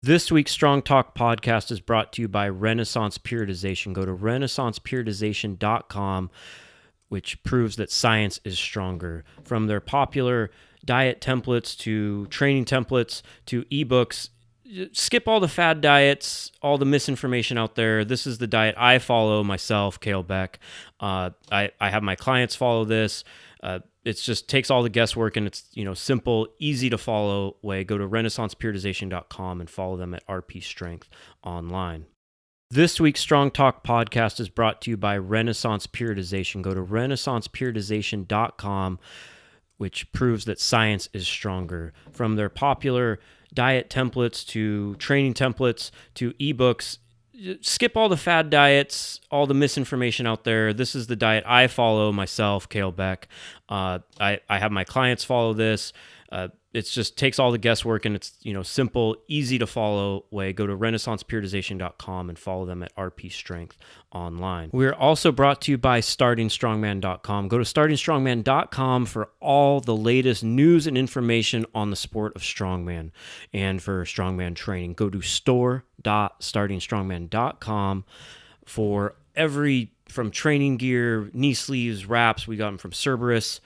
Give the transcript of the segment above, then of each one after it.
This week's Strong Talk podcast is brought to you by Renaissance Periodization. Go to renaissanceperiodization.com, which proves that science is stronger. From their popular diet templates to training templates to ebooks, skip all the fad diets, all the misinformation out there. This is the diet I follow myself, Kalle Beck. I have my clients follow this. It just takes all the guesswork, and it's simple, easy to follow way. Go to renaissanceperiodization.com and follow them at RP Strength online. This week's Strong Talk podcast is brought to you by Renaissance Periodization. Go to renaissanceperiodization.com, which proves that science is stronger. From their popular diet templates to training templates to ebooks, skip all the fad diets, all the misinformation out there. This is the diet I follow myself, Kalle Beck. I have my clients follow this. It just takes all the guesswork, and it's simple, easy to follow way. Go to renaissanceperiodization.com and follow them at RP Strength online. We're also brought to you by startingstrongman.com. Go to startingstrongman.com for all the latest news and information on the sport of strongman and for strongman training. Go to store.startingstrongman.com for from training gear, knee sleeves, wraps. We got them from Cerberus,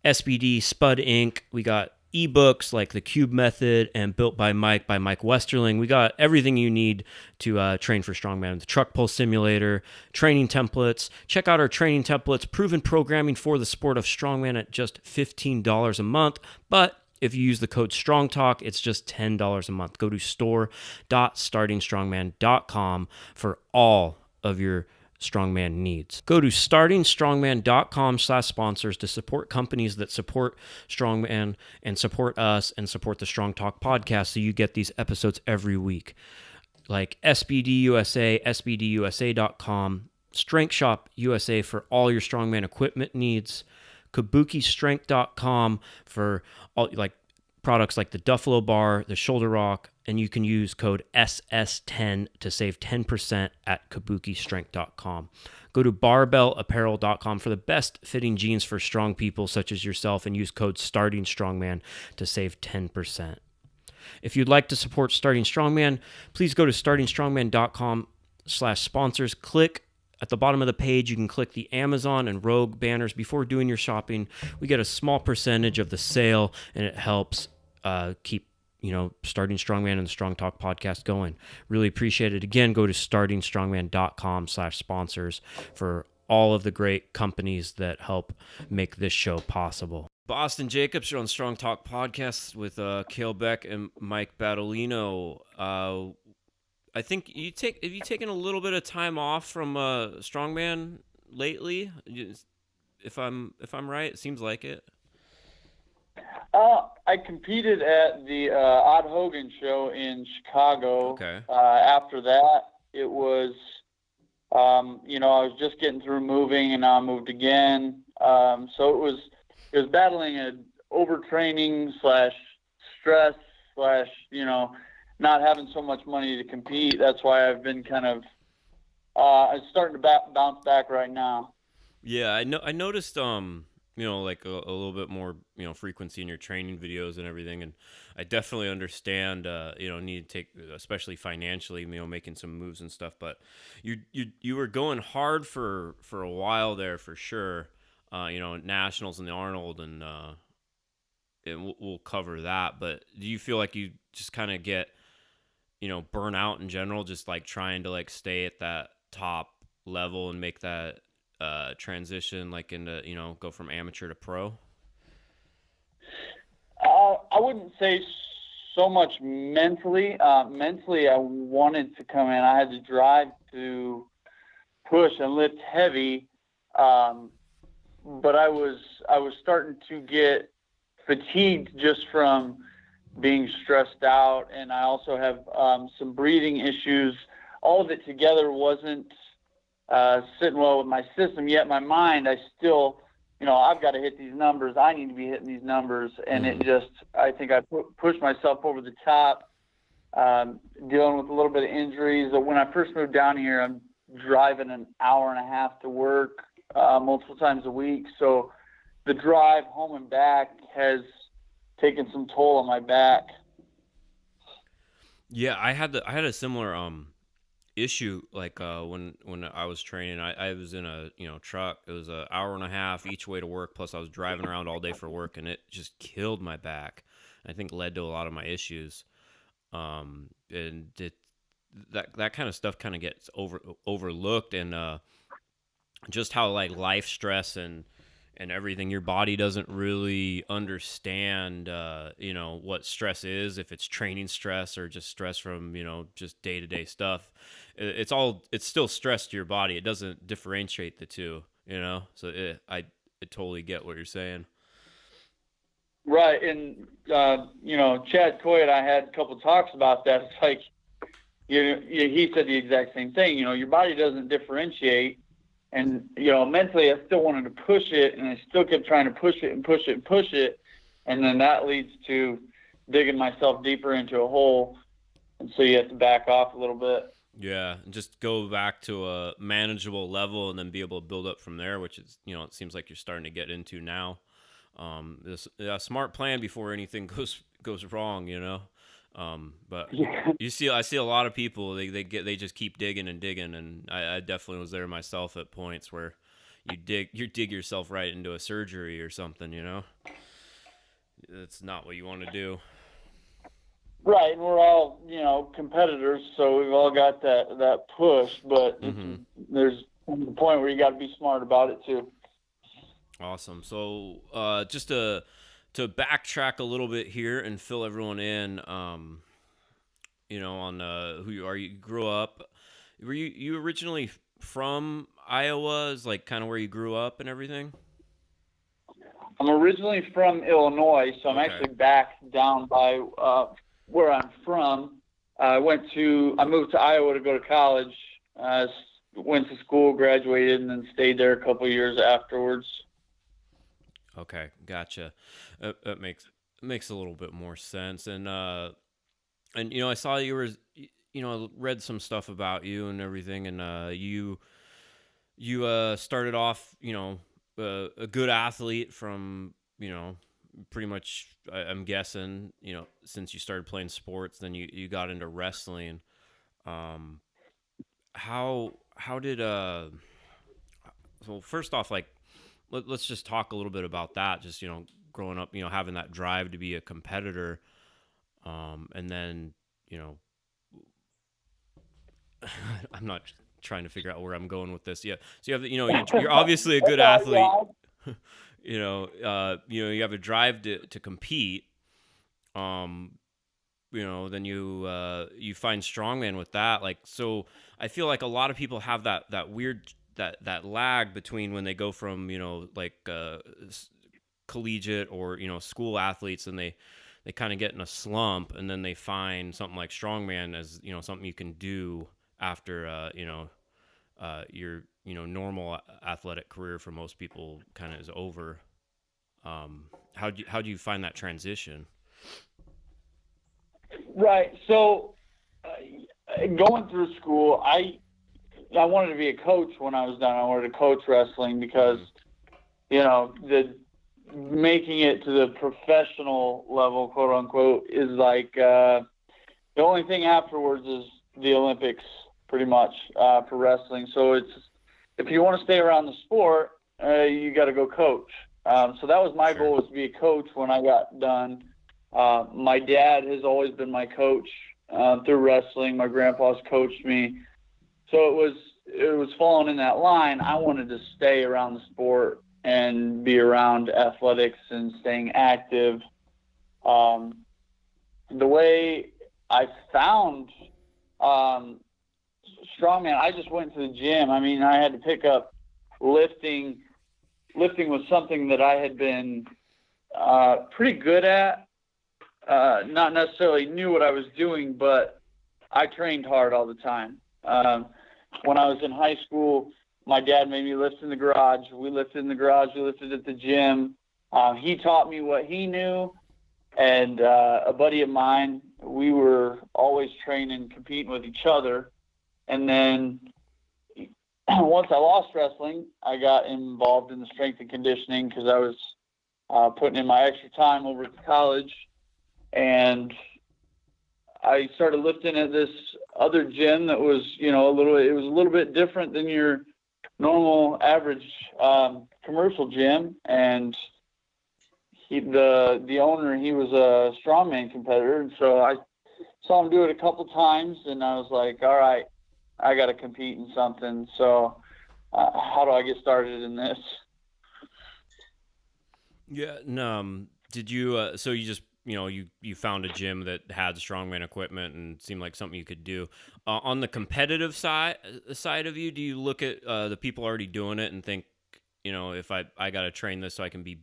SBD, Spud Inc. We got ebooks like The Cube Method and Built by Mike Westerling. We got everything you need to train for strongman. The truck pull simulator, training templates. Check out our training templates, proven programming for the sport of strongman at just $15 a month. But if you use the code STRONGTALK, it's just $10 a month. Go to store.startingstrongman.com for all of your strongman needs. Go to startingstrongman.com/sponsors to support companies that support strongman and support us and support the Strong Talk podcast, so you get these episodes every week. Like SBD USA, SBDUSA.com, Strength Shop USA for all your strongman equipment needs, KabukiStrength.com for all products like the Duffalo bar, the shoulder rock, and you can use code SS10 to save 10% at KabukiStrength.com. Go to barbellapparel.com for the best fitting jeans for strong people such as yourself, and use code StartingStrongman to save 10%. If you'd like to support Starting Strongman, please go to startingstrongman.com/sponsors. Click at the bottom of the page. You can click the Amazon and Rogue banners before doing your shopping. We get a small percentage of the sale, and it helps keep Starting Strongman and the Strong Talk podcast going. Really appreciate it. Again, go to startingstrongman.com/sponsors for all of the great companies that help make this show possible. Boston Jacobs, you're on Strong Talk podcast with Kalle Beck and Mike Battolino. I think have you taken a little bit of time off from strongman lately? If I'm right, it seems like it. I competed at the Odd Hogan show in Chicago. Okay. After that, it was, I was just getting through moving, and now I moved again. So it was battling an overtraining / stress / not having so much money to compete. That's why I've been kind of it's starting to bounce back right now. Yeah, I noticed like a little bit more frequency in your training videos and everything, and I definitely understand need to take, especially financially, making some moves and stuff. But you were going hard for a while there for sure. Nationals and the Arnold, and we'll cover that. But do you feel like you just kind of get burn out in general, just like trying to stay at that top level and make that transition into go from amateur to pro? I wouldn't say so much mentally. Mentally, I wanted to come in. I had to drive to push and lift heavy, but I was starting to get fatigued just from being stressed out, and I also have some breathing issues. All of it together wasn't sitting well with my system, yet my mind, I still, I've got to hit these numbers. I need to be hitting these numbers, and I think I pushed myself over the top, dealing with a little bit of injuries. When I first moved down here, I'm driving an hour and a half to work multiple times a week, so the drive home and back has taken some toll on my back. Yeah, I had a similar issue like when I was training. I was in a truck. It was an hour and a half each way to work. Plus I was driving around all day for work, and it just killed my back. I think led to a lot of my issues. And that kind of stuff kind of gets overlooked, and just how like life stress and everything, your body doesn't really understand what stress is, if it's training stress or just stress from just day-to-day stuff. It's still stress to your body. It doesn't differentiate the two, so I totally get what you're saying. Right. And, Chad Coy and I had a couple talks about that. It's like, he said the exact same thing. Your body doesn't differentiate. And, mentally, I still wanted to push it, and I still kept trying to push it and push it and push it. And then that leads to digging myself deeper into a hole. And so you have to back off a little bit. Yeah, and just go back to a manageable level and then be able to build up from there, which is, it seems like you're starting to get into now. This a smart plan before anything goes wrong. But Yeah. I see a lot of people, they just keep digging and digging, and I definitely was there myself at points where you dig yourself right into a surgery or something. That's not what you want to do. Right, and we're all, competitors, so we've all got that push, but Mm-hmm. there's a point where you got to be smart about it too. Awesome. So just to backtrack a little bit here and fill everyone in, on who you are. You grew up. Were you originally from Iowa? Is like kind of where you grew up and everything? I'm originally from Illinois, so I'm Okay. actually back down by where I'm from. I moved to Iowa to go to college. Went to school, graduated, and then stayed there a couple years afterwards. Okay. Gotcha. That makes a little bit more sense. And I saw you were I read some stuff about you and everything, and you started off a good athlete from pretty much I'm guessing since you started playing sports, then you got into wrestling. um how did so first off, like, let's just talk a little bit about that, just growing up, having that drive to be a competitor, and then you know I'm not trying to figure out where I'm going with this. Yeah, so you have you're obviously a good athlete. Yeah. You have a drive to compete. Um, then you find strongman with that. Like, so I feel like a lot of people have that weird that lag between when they go from like collegiate or school athletes, and they kind of get in a slump, and then they find something like strongman as something you can do after your normal athletic career for most people kind of is over. How do you find that transition? Right. So, going through school, I wanted to be a coach when I was done. I wanted to coach wrestling because Mm-hmm. the making it to the professional level, quote unquote, is like the only thing afterwards is the Olympics, pretty much for wrestling. So it's if you want to stay around the sport, you got to go coach. So that was my Sure. goal, was to be a coach when I got done. My dad has always been my coach through wrestling. My grandpa's coached me, so it was falling in that line. I wanted to stay around the sport and be around athletics and staying active. Um, the way I found um, strongman, I just went to the gym. I mean, I had to pick up lifting. Lifting was something that I had been pretty good at. Not necessarily knew what I was doing, but I trained hard all the time. When I was in high school, my dad made me lift in the garage. We lifted in the garage. We lifted at the gym. He taught me what he knew, and a buddy of mine, we were always training, competing with each other. And then once I lost wrestling, I got involved in the strength and conditioning because I was putting in my extra time over at college. And I started lifting at this other gym that was, it was a little bit different than your normal average commercial gym. And the owner, he was a strongman competitor. And so I saw him do it a couple times, and I was like, all right, I got to compete in something. So how do I get started in this? Yeah. And, did you, so you just, you found a gym that had strongman equipment and seemed like something you could do. On the competitive side of you, do you look at the people already doing it and think, if I got to train this so I can be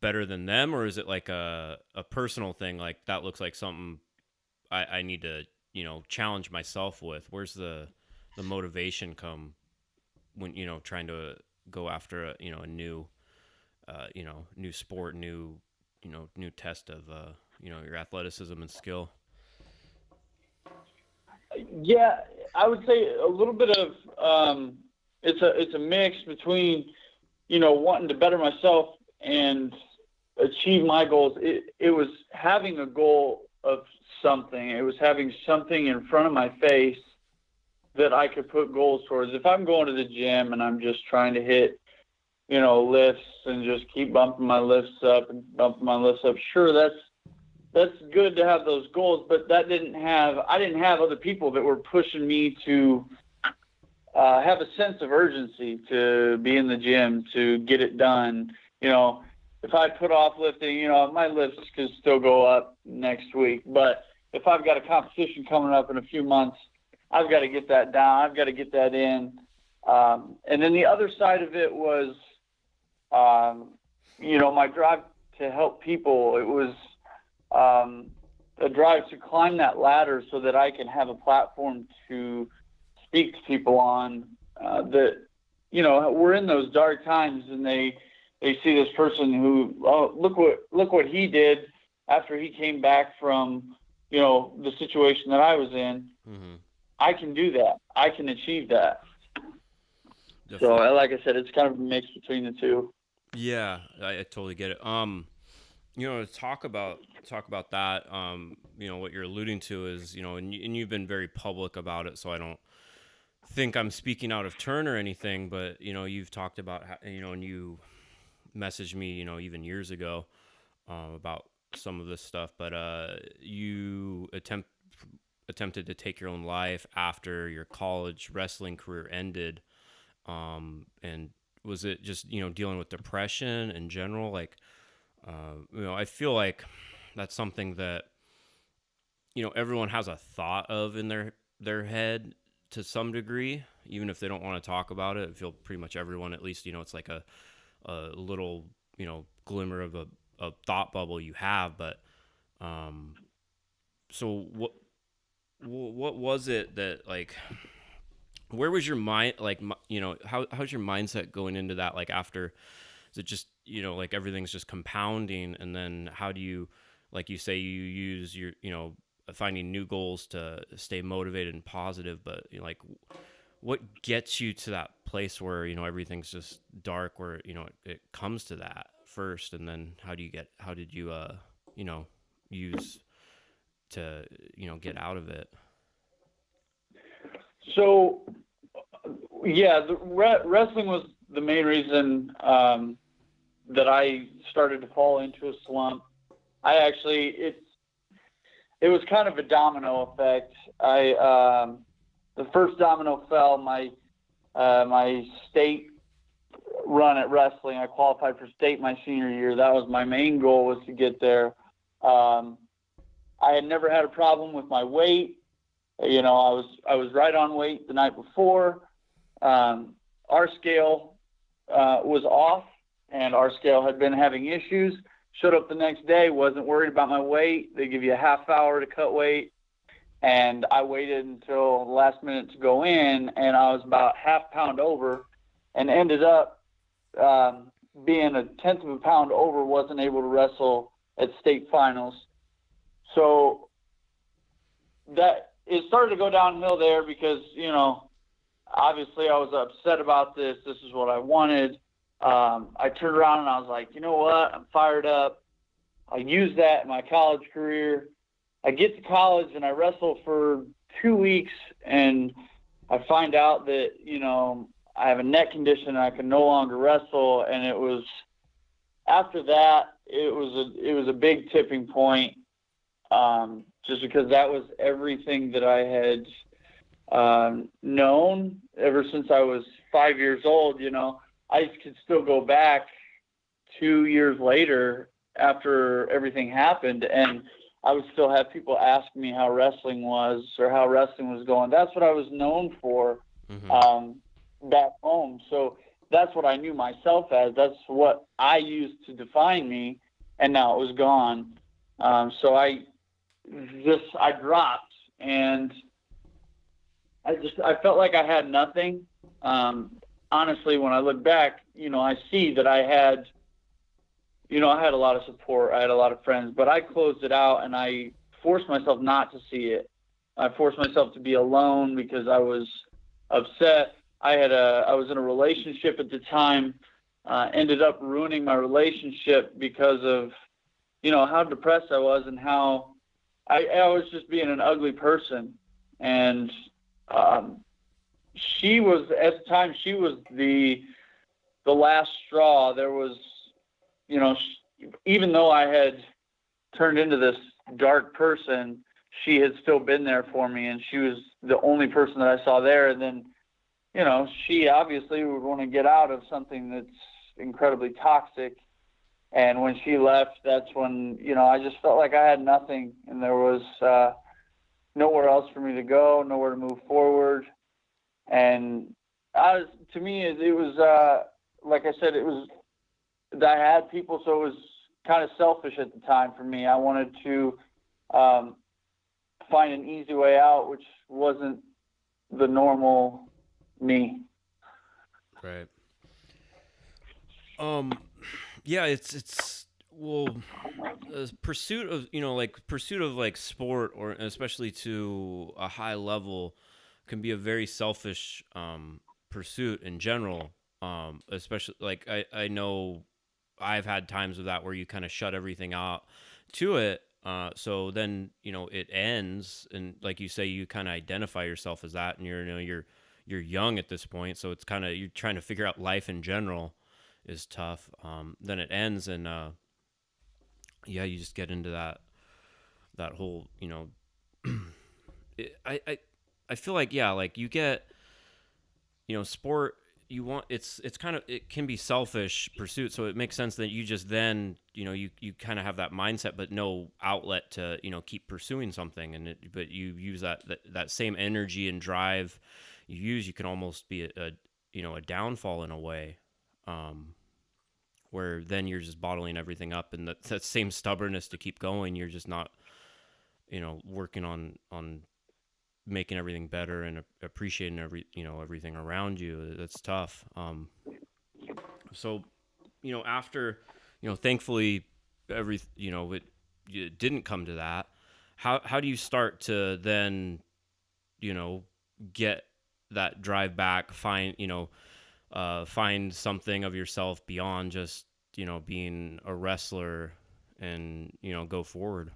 better than them, or is it like a personal thing? Like that looks like something I need to, challenge myself with. Where's the motivation come when, trying to go after a new, new sport, new test of, your athleticism and skill? Yeah, I would say a little bit of it's a mix between wanting to better myself and achieve my goals. It was having a goal of something. It was having something in front of my face that I could put goals towards. If I'm going to the gym and I'm just trying to hit lifts and just keep bumping my lifts up and bumping my lifts up, sure, that's good to have those goals, but I didn't have other people that were pushing me to have a sense of urgency to be in the gym, to get it done. If I put off lifting, my lifts could still go up next week, but if I've got a competition coming up in a few months, I've got to get that down. I've got to get that in. And then the other side of it was, my drive to help people. It was a drive to climb that ladder so that I can have a platform to speak to people on that, we're in those dark times, and they see this person who, look what he did after he came back from, the situation that I was in. Mm-hmm. I can do that. I can achieve that. Definitely. So, like I said, it's kind of a mix between the two. Yeah, I totally get it. To talk about that, what you're alluding to is, and you've been very public about it, so I don't think I'm speaking out of turn or anything, but, you've talked about, and you messaged me, even years ago, about some of this stuff, but you attempted to take your own life after your college wrestling career ended, and was it just dealing with depression in general? Like, I feel like that's something that everyone has a thought of in their head to some degree, even if they don't want to talk about it. I feel pretty much everyone, at least, it's like a little glimmer of a thought bubble you have. But so what was it that, like, where was your mind, like, how's your mindset going into that, like, after? Is it just like everything's just compounding, and then how do you, like you say, you use your finding new goals to stay motivated and positive, but like what gets you to that place where everything's just dark, where it comes to that first, and then how did you use to get out of it? So, yeah, the wrestling was the main reason that I started to fall into a slump. It was kind of a domino effect. The first domino fell. My state run at wrestling, I qualified for state my senior year. That was my main goal, was to get there. I had never had a problem with my weight. I was right on weight the night before. Our scale was off, and our scale had been having issues. Showed up the next day, wasn't worried about my weight. They give you a half hour to cut weight, and I waited until the last minute to go in, and I was about half pound over, and ended up being a tenth of a pound over. Wasn't able to wrestle at state finals. So that it started to go downhill there, because obviously I was upset about this. This is what I wanted. I turned around and I was like, you know what? I'm fired up. I used that in my college career. I get to college and I wrestle for 2 weeks, and I find out that, I have a neck condition and I can no longer wrestle. And it was after that, it was a big tipping point, just because that was everything that I had known ever since I was 5 years old. I could still go back 2 years later after everything happened, and I would still have people ask me how wrestling was or how wrestling was going. That's what I was known for back home. So that's what I knew myself as. That's what I used to define me, and now it was gone. So I dropped, and I felt like I had nothing. Honestly, when I look back, I see that I had a lot of support. I had a lot of friends, but I closed it out, and I forced myself not to see it. I forced myself to be alone because I was upset. I was in a relationship at the time, ended up ruining my relationship because of, how depressed I was and how I was just being an ugly person. And she was, at the time, she was the last straw. There was, even though I had turned into this dark person, she had still been there for me, and she was the only person that I saw there. And then, she obviously would want to get out of something that's incredibly toxic. And when she left, that's when, I just felt like I had nothing, and there was nowhere else for me to go, nowhere to move forward. And to me, it was, like I said, I had people, so it was kind of selfish at the time for me. I wanted to find an easy way out, which wasn't the normal me. Right. Yeah, it's well, pursuit of sport, or especially to a high level, can be a very selfish pursuit in general. Especially like I know I've had times of that where you kind of shut everything out to it. So then, it ends, and like you say, you kind of identify yourself as that, and you're young at this point. So it's kind of, you're trying to figure out life in general is tough. Then it ends, and you just get into that whole, I feel like, like you get, sport, you want, it's kind of, it can be selfish pursuit. So it makes sense that you just then, you kind of have that mindset, but no outlet to, keep pursuing something. But you use that same energy and drive you can almost be a downfall in a way, where then you're just bottling everything up, and that same stubbornness to keep going. You're just not, working on making everything better and appreciating everything around you. That's tough. So, after, thankfully it didn't come to that. How do you start to then, get that drive back, find something of yourself beyond just, being a wrestler, and, go forward?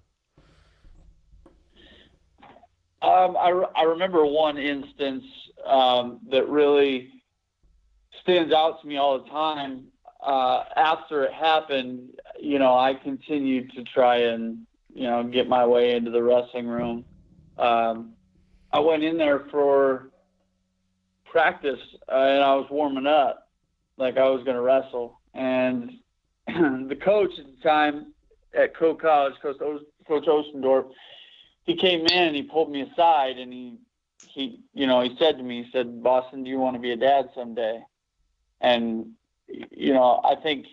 I remember one instance that really stands out to me all the time. After it happened, I continued to try and, get my way into the wrestling room. I went in there for practice, and I was warming up like I was going to wrestle. And the coach at the time at Coe College, Coach Ostendorf, he came in and he pulled me aside, and he said to me, he said, "Boston, do you want to be a dad someday?" And, I think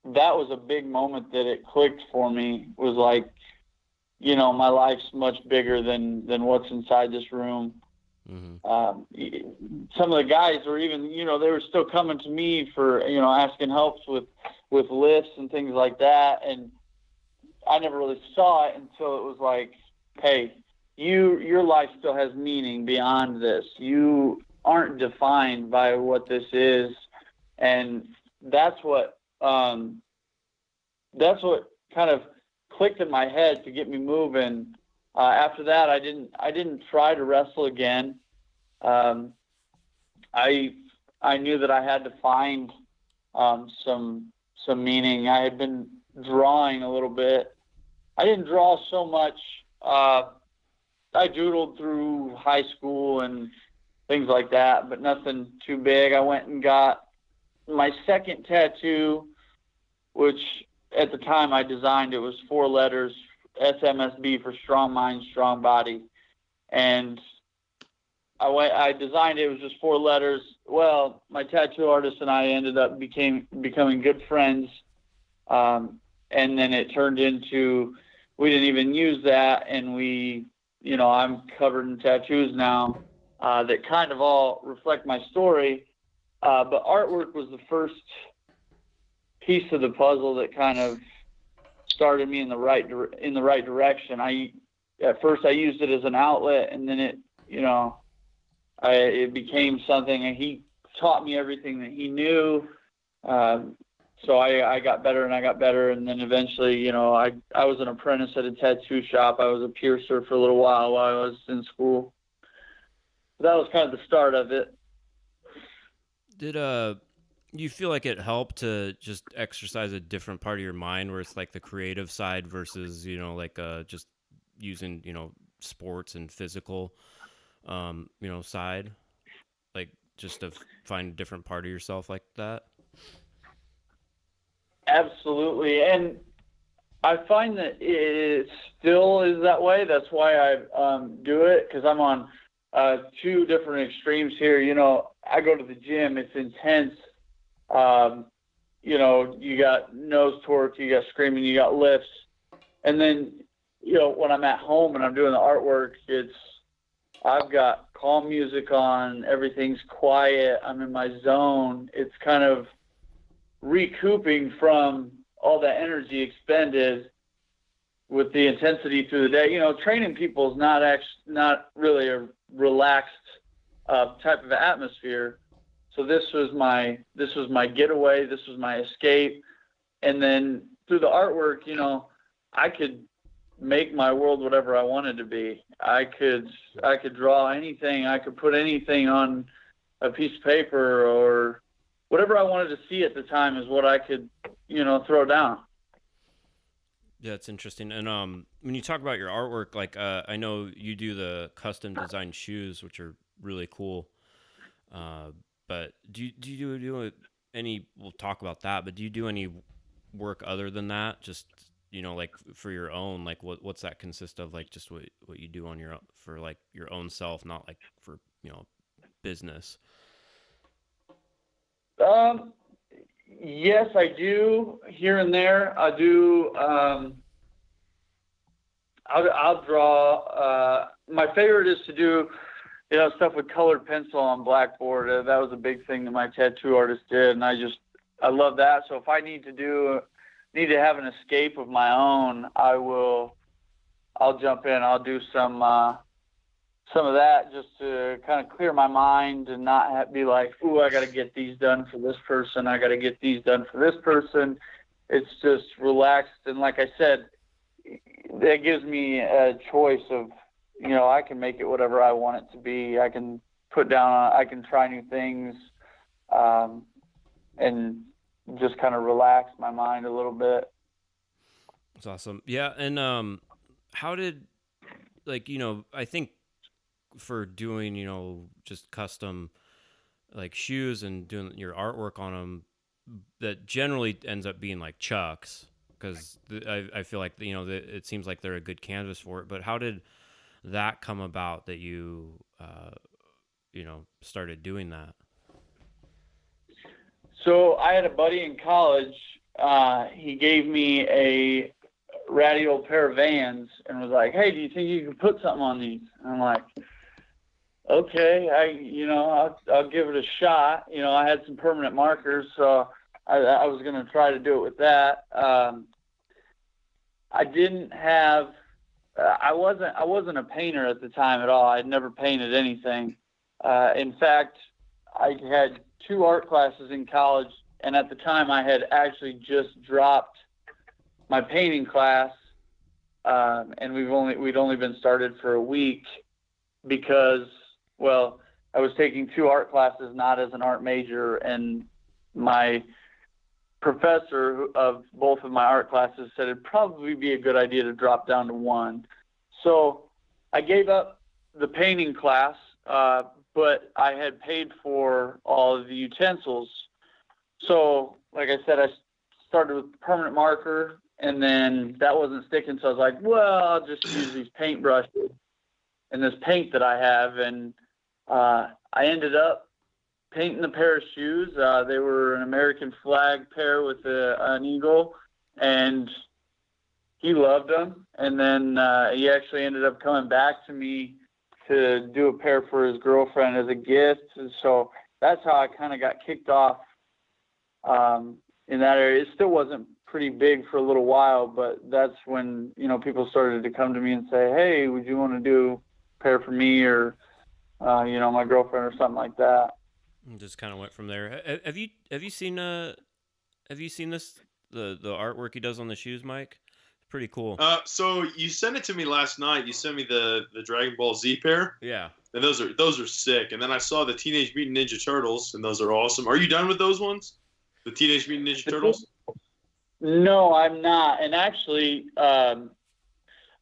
that was a big moment that it clicked for me. Was like, my life's much bigger than what's inside this room. Mm-hmm. Some of the guys were even, they were still coming to me for, asking helps with lifts and things like that. And I never really saw it until it was like, hey, your life still has meaning beyond this. You aren't defined by what this is. And that's what kind of clicked in my head to get me moving. After that, I didn't try to wrestle again. Um, I knew that I had to find some meaning. I had been drawing a little bit. I didn't draw so much. I doodled through high school and things like that, but nothing too big. I went and got my second tattoo, which at the time I designed, it was 4 letters, SMSB, for strong mind, strong body. And I designed it. It was just 4 letters. Well, my tattoo artist and I ended up becoming good friends. And then it turned into, we didn't even use that. And I'm covered in tattoos now that kind of all reflect my story. But artwork was the first piece of the puzzle that kind of started me in the right direction. At first I used it as an outlet, and then it became something, and he taught me everything that he knew. So I got better and I got better. And then eventually, I was an apprentice at a tattoo shop. I was a piercer for a little while I was in school. That was kind of the start of it. Did you feel like it helped to just exercise a different part of your mind, where it's like the creative side versus, just using, sports and physical, side, like just to find a different part of yourself like that? Absolutely. And I find that it still is that way. That's why I do it, because I'm on 2 different extremes here. I go to the gym. It's intense. You got nose torque, you got screaming, you got lifts. And then, when I'm at home and I'm doing the artwork, I've got calm music on, everything's quiet, I'm in my zone. It's kind of recouping from all that energy expended with the intensity through the day. Training people is not really a relaxed type of atmosphere. So this was my getaway. This was my escape. And then through the artwork, I could make my world whatever I wanted to be. I could draw anything. I could put anything on a piece of paper, or whatever I wanted to see at the time is what I could, throw down. Yeah, it's interesting. And when you talk about your artwork, like I know you do the custom designed shoes, which are really cool. But do you do any? We'll talk about that. But do you do any work other than that? Just like for your own, like what's that consist of? Like just what you do on for like your own self, not like for business. Yes, I do here and there. I do. I'll draw. My favorite is to do, stuff with colored pencil on blackboard. That was a big thing that my tattoo artist did, and I love that. So if I need to have an escape of my own, I'll jump in. I'll do some of that just to kind of clear my mind and not be like, ooh, I got to get these done for this person. I got to get these done for this person. It's just relaxed. And like I said, that gives me a choice of, I can make it whatever I want it to be. I can I can try new things, and just kind of relax my mind a little bit. That's awesome. Yeah. And how did, I think for doing, just custom like shoes and doing your artwork on them, that generally ends up being like Chucks, because I feel like, it seems like they're a good canvas for it. But how did that come about that you, started doing that? So I had a buddy in college. He gave me a ratty old pair of Vans and was like, "Hey, do you think you can put something on these?" And I'm like, "Okay, I'll give it a shot." I had some permanent markers, so I was going to try to do it with that. I didn't have. I wasn't a painter at the time at all. I'd never painted anything. In fact, I had 2 art classes in college, and at the time I had actually just dropped my painting class. and we'd only been started for a week because, well, I was taking 2 art classes, not as an art major, and my professor of both of my art classes said it'd probably be a good idea to drop down to 1. So I gave up the painting class, but I had paid for all of the utensils. So, like I said, I started with permanent marker, and then that wasn't sticking. So I was like, well, I'll just use these paint brushes and this paint that I have. And I ended up painting a pair of shoes. They were an American flag pair with an eagle, and he loved them. And then he actually ended up coming back to me to do a pair for his girlfriend as a gift. And so that's how I kind of got kicked off in that area. It still wasn't pretty big for a little while, but that's when, people started to come to me and say, hey, would you want to do a pair for me or, my girlfriend or something like that. And just kind of went from there. Have you seen this, the artwork he does on the shoes, Mike? Pretty cool. So you sent it to me last night. You sent me the Dragon Ball Z pair. Yeah. And those are sick. And then I saw the Teenage Mutant Ninja Turtles, and those are awesome. Are you done with those ones? The Teenage Mutant Ninja Turtles? No, I'm not. And actually, a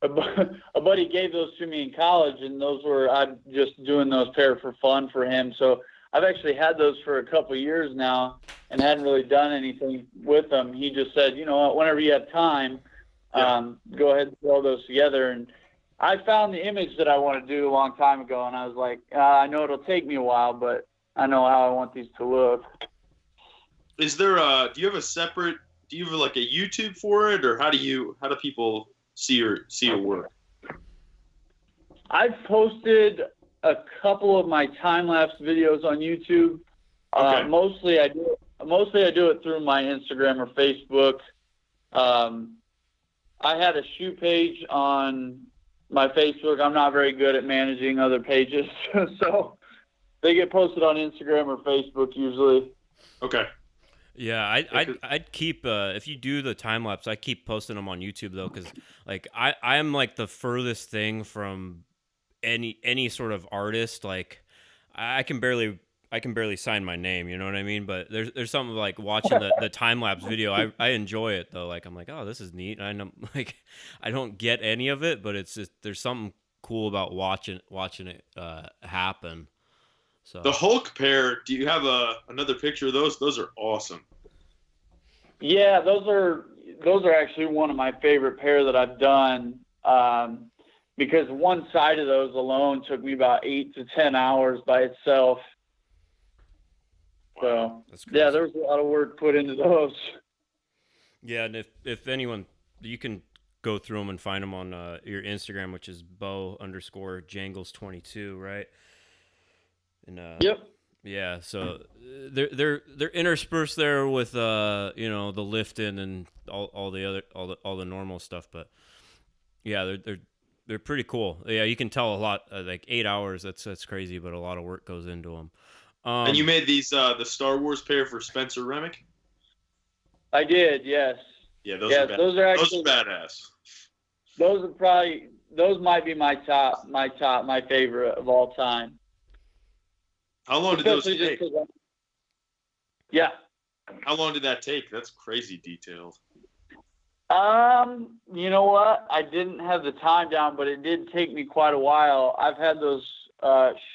buddy gave those to me in college, and I'm just doing those pair for fun for him. So I've actually had those for a couple of years now and hadn't really done anything with them. He just said, you know what, whenever you have time, go ahead and throw those together. And I found the image that I want to do a long time ago, and I was like, I know it'll take me a while, but I know how I want these to look. Is there do you have like a YouTube for it, or how do people see your work? I've posted a couple of my time-lapse videos on YouTube. Okay. Mostly I do it through my Instagram or Facebook. I had a shoe page on my Facebook. I'm not very good at managing other pages, so they get posted on Instagram or Facebook usually. Okay. Yeah, I'd keep if you do the time lapse, I keep posting them on YouTube though, because like I am like the furthest thing from any sort of artist. Like I can barely sign my name, you know what I mean? But there's something like watching the time lapse video. I enjoy it though. Like I'm like, oh, this is neat. I know, like I don't get any of it, but it's just there's something cool about watching it happen. So the Hulk pair, do you have another picture of those? Those are awesome. Yeah, those are actually one of my favorite pair that I've done. Because one side of those alone took me about 8 to 10 hours by itself. So yeah, there was a lot of work put into those. Yeah, and if anyone, you can go through them and find them on your Instagram, which is Bo_Jangles22, right? And yep. Yeah, so they're interspersed there with the lifting and all the normal stuff, but yeah, they're pretty cool. Yeah, you can tell a lot. Like 8 hours, that's crazy, but a lot of work goes into them. And you made these the Star Wars pair for Spencer Remick? I did, yes. Yeah, those are badass. Those might be my favorite of all time. How long did those take? Yeah. How long did that take? That's crazy detailed. You know what? I didn't have the time down, but it did take me quite a while. I've had those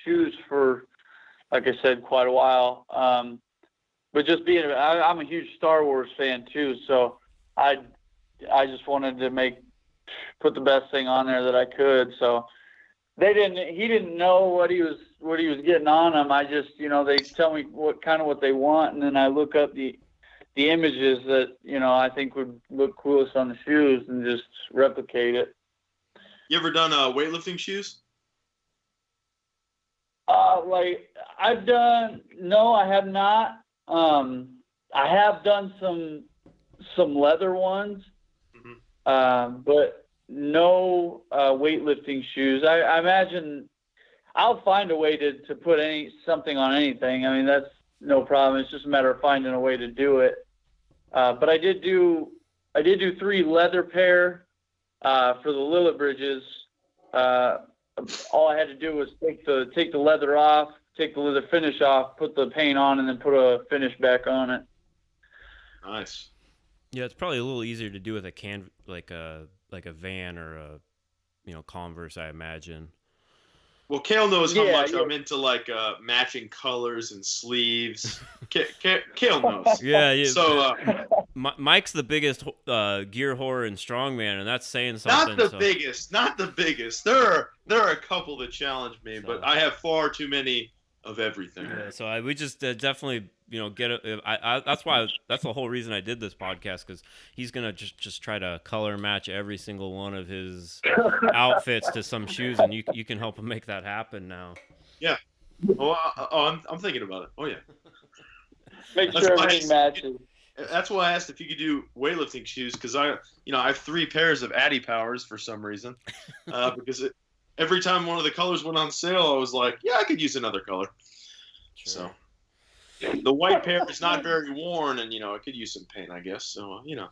shoes for, like I said, quite a while. But just I'm a huge Star Wars fan too, so I just wanted to put the best thing on there that I could. So he didn't know what he was getting on them. I just, they tell me what they want, and then I look up the images that, I think would look coolest on the shoes and just replicate it. You ever done weightlifting shoes? No, I have not. I have done some leather ones, but no weightlifting shoes. I imagine I'll find a way to put something on anything. I mean, that's no problem. It's just a matter of finding a way to do it. But I did do 3 leather pair For the Lillet bridges, all I had to do was take the leather off, take the leather finish off, put the paint on, and then put a finish back on it. Nice. Yeah, it's probably a little easier to do with a like a van or a Converse, I imagine. Well, Kale knows how much yeah. I'm into like matching colors and sleeves. Kale knows. Yeah. So Mike's the biggest gear whore in strongman, and that's saying something. not the biggest. There are a couple that challenge me, but I have far too many of everything. Yeah, so we just definitely get it. That's the whole reason I did this podcast, because he's gonna just try to color match every single one of his outfits to some shoes, and you can help him make that happen now. Yeah. I'm thinking about it. Oh yeah. Make sure everything matches. That's why I asked if you could do weightlifting shoes, because I have 3 pairs of Addy Powers for some reason, because every time one of the colors went on sale, I was like, yeah, I could use another color. Sure. So the white pair is not very worn, and I could use some paint, I guess. So Yeah,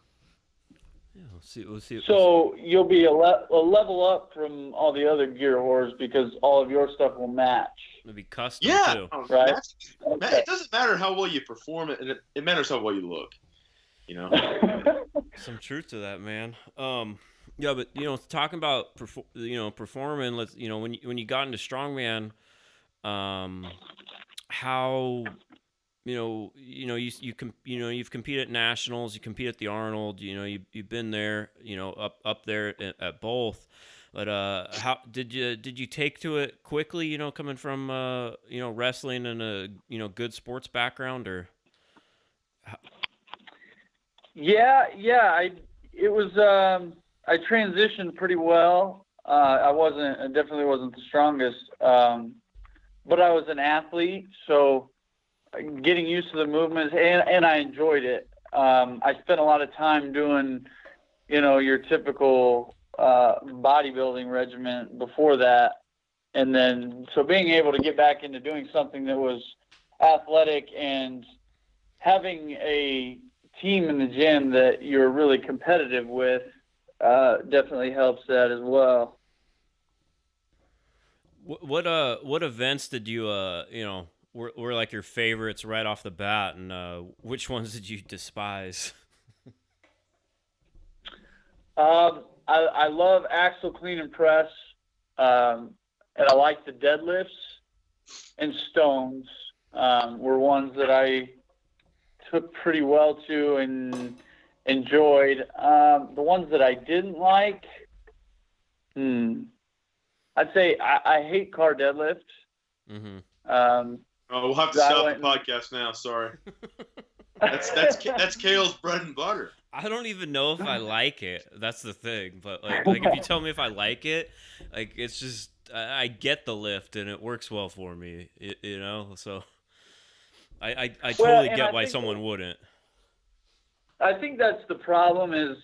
we'll see. So you'll be a level up from all the other gear whores, because all of your stuff will match. It'll be custom too. Right? It doesn't matter how well you perform it, and it matters how well you look. Some truth to that, man. Yeah, but talking about performing. Let's when you got into strongman, how you've competed at nationals, you compete at the Arnold, you've been there, up there at both. But how did you take to it quickly? Coming from wrestling and a good sports background, or? Yeah. I transitioned pretty well. I definitely wasn't the strongest, but I was an athlete, so getting used to the movements, and I enjoyed it. I spent a lot of time doing, your typical bodybuilding regimen before that, and then so being able to get back into doing something that was athletic and having a team in the gym that you're really competitive with definitely helps that as well. What events did you were like your favorites right off the bat, and which ones did you despise? I love axle clean and press, and I like the deadlifts, and stones were ones that I took pretty well to and enjoyed. The ones that I didn't like, I'd say I hate car deadlift. Mm-hmm. We'll have to stop the podcast now. Sorry. That's Kale's bread and butter. I don't even know if I like it. That's the thing. But like if you tell me if I like it, like it's just I get the lift and it works well for me. So I totally get why someone wouldn't. I think that's the problem is,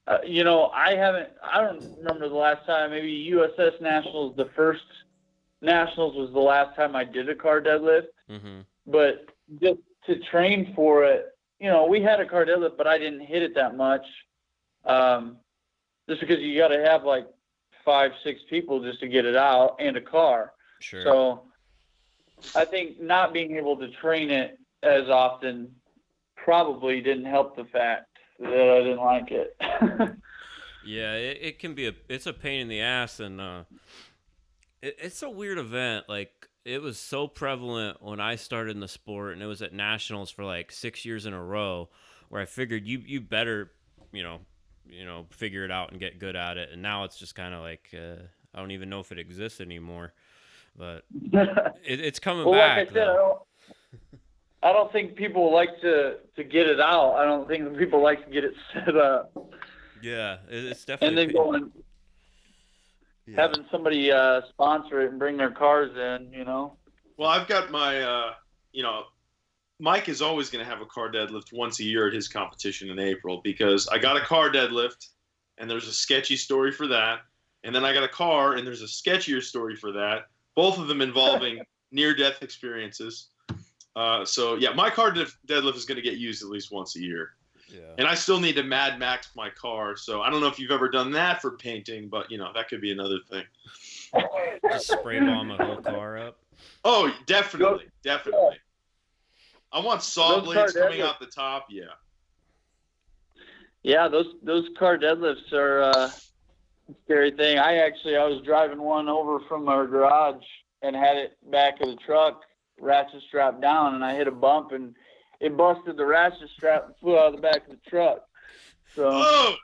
I don't remember the last time, maybe USS Nationals, the first Nationals was the last time I did a car deadlift. Mm-hmm. But just to train for it, we had a car deadlift, but I didn't hit it that much. Just because you got to have like 5-6 people just to get it out, and a car. Sure. So I think not being able to train it as often probably didn't help the fact that I didn't like it. Yeah, it can be it's a pain in the ass, and it's a weird event. Like, it was so prevalent when I started in the sport, and it was at nationals for like 6 years in a row, where I figured you better, figure it out and get good at it. And now it's just kind of like I don't even know if it exists anymore, but it's coming back. Like I said, I don't think people like to get it out. I don't think people like to get it set up. Yeah, it's definitely. And then having somebody sponsor it and bring their cars in, Well, I've got my, Mike is always going to have a car deadlift once a year at his competition in April, because I got a car deadlift and there's a sketchy story for that. And then I got a car and there's a sketchier story for that. Both of them involving near-death experiences. So, yeah, my car deadlift is going to get used at least once a year. Yeah. And I still need to Mad Max my car. So I don't know if you've ever done that for painting, but that could be another thing. Just spray bomb a whole car up. Oh, definitely. Definitely. I want saw blades coming out the top. Yeah. Yeah, those car deadlifts are a scary thing. I was driving one over from our garage and had it back of the truck, ratchet strap down, and I hit a bump and it busted the ratchet strap and flew out of the back of the truck. So, oh!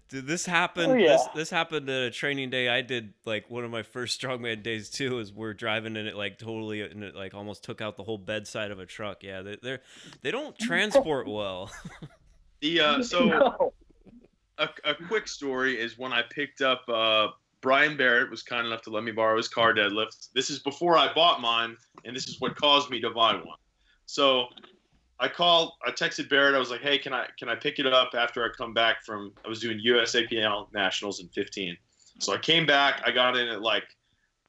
Dude, this happened. Oh, yeah. This happened at a training day I did. Like one of my first strongman days too. Is we're driving and it like totally and it like almost took out the whole bedside of a truck. Yeah, they don't transport well. So a quick story is when I picked up Brian Barrett was kind enough to let me borrow his car deadlift. This is before I bought mine, and this is what caused me to buy one. So I texted Barrett. I was like, hey, can I pick it up after I come back I was doing USAPL Nationals in 15. So I came back. I got in at like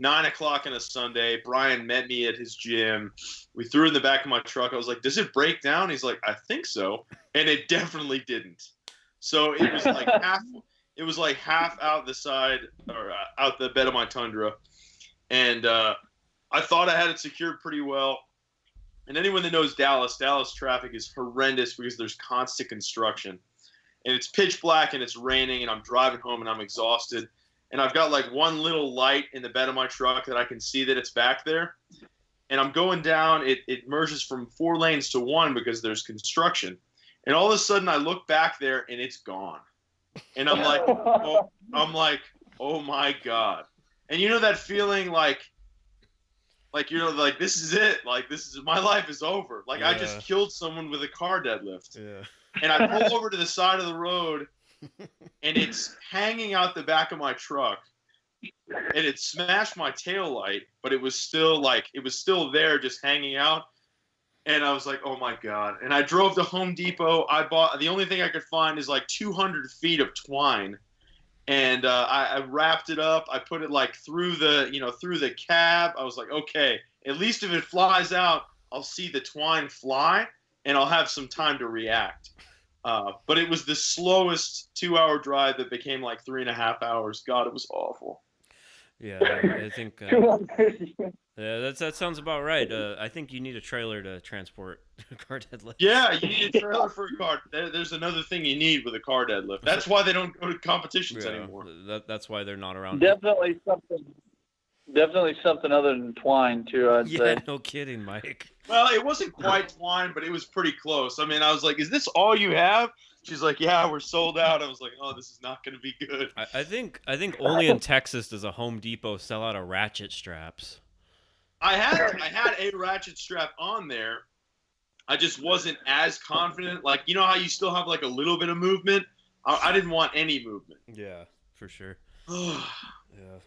9 o'clock on a Sunday. Brian met me at his gym. We threw it in the back of my truck. I was like, does it break down? He's like, I think so. And it definitely didn't. So it was like half out the side or out the bed of my Tundra. And I thought I had it secured pretty well. And anyone that knows Dallas traffic is horrendous because there's constant construction. And it's pitch black and it's raining and I'm driving home and I'm exhausted. And I've got like one little light in the bed of my truck that I can see that it's back there. And I'm going down. It merges from 4 lanes to 1 because there's construction. And all of a sudden I look back there and it's gone. And I'm like, oh my God. And you know that feeling like this is it. Like my life is over. Like I just killed someone with a car deadlift. Yeah. And I pull over to the side of the road and it's hanging out the back of my truck. And it smashed my tail light, but it was still there just hanging out. And I was like, oh my God. And I drove to Home Depot. The only thing I could find is like 200 feet of twine. And I wrapped it up. I put it like through the cab. I was like, okay, at least if it flies out, I'll see the twine fly and I'll have some time to react. But it was the slowest 2-hour drive that became like 3.5 hours. God, it was awful. Yeah, I think that sounds about right. I think you need a trailer to transport a car deadlift. Yeah, you need a trailer for a car. There's another thing you need with a car deadlift. That's why they don't go to competitions anymore. That's why they're not around. Definitely something other than twine too, I'd say. No kidding, Mike. Well, it wasn't quite twine, but it was pretty close. I mean, I was like, is this all you have? She's like, yeah, we're sold out. I was like, oh, this is not going to be good. I think only in Texas does a Home Depot sell out of ratchet straps. I had a ratchet strap on there. I just wasn't as confident. Like, you know how you still have like a little bit of movement? I didn't want any movement. Yeah, for sure. Yeah.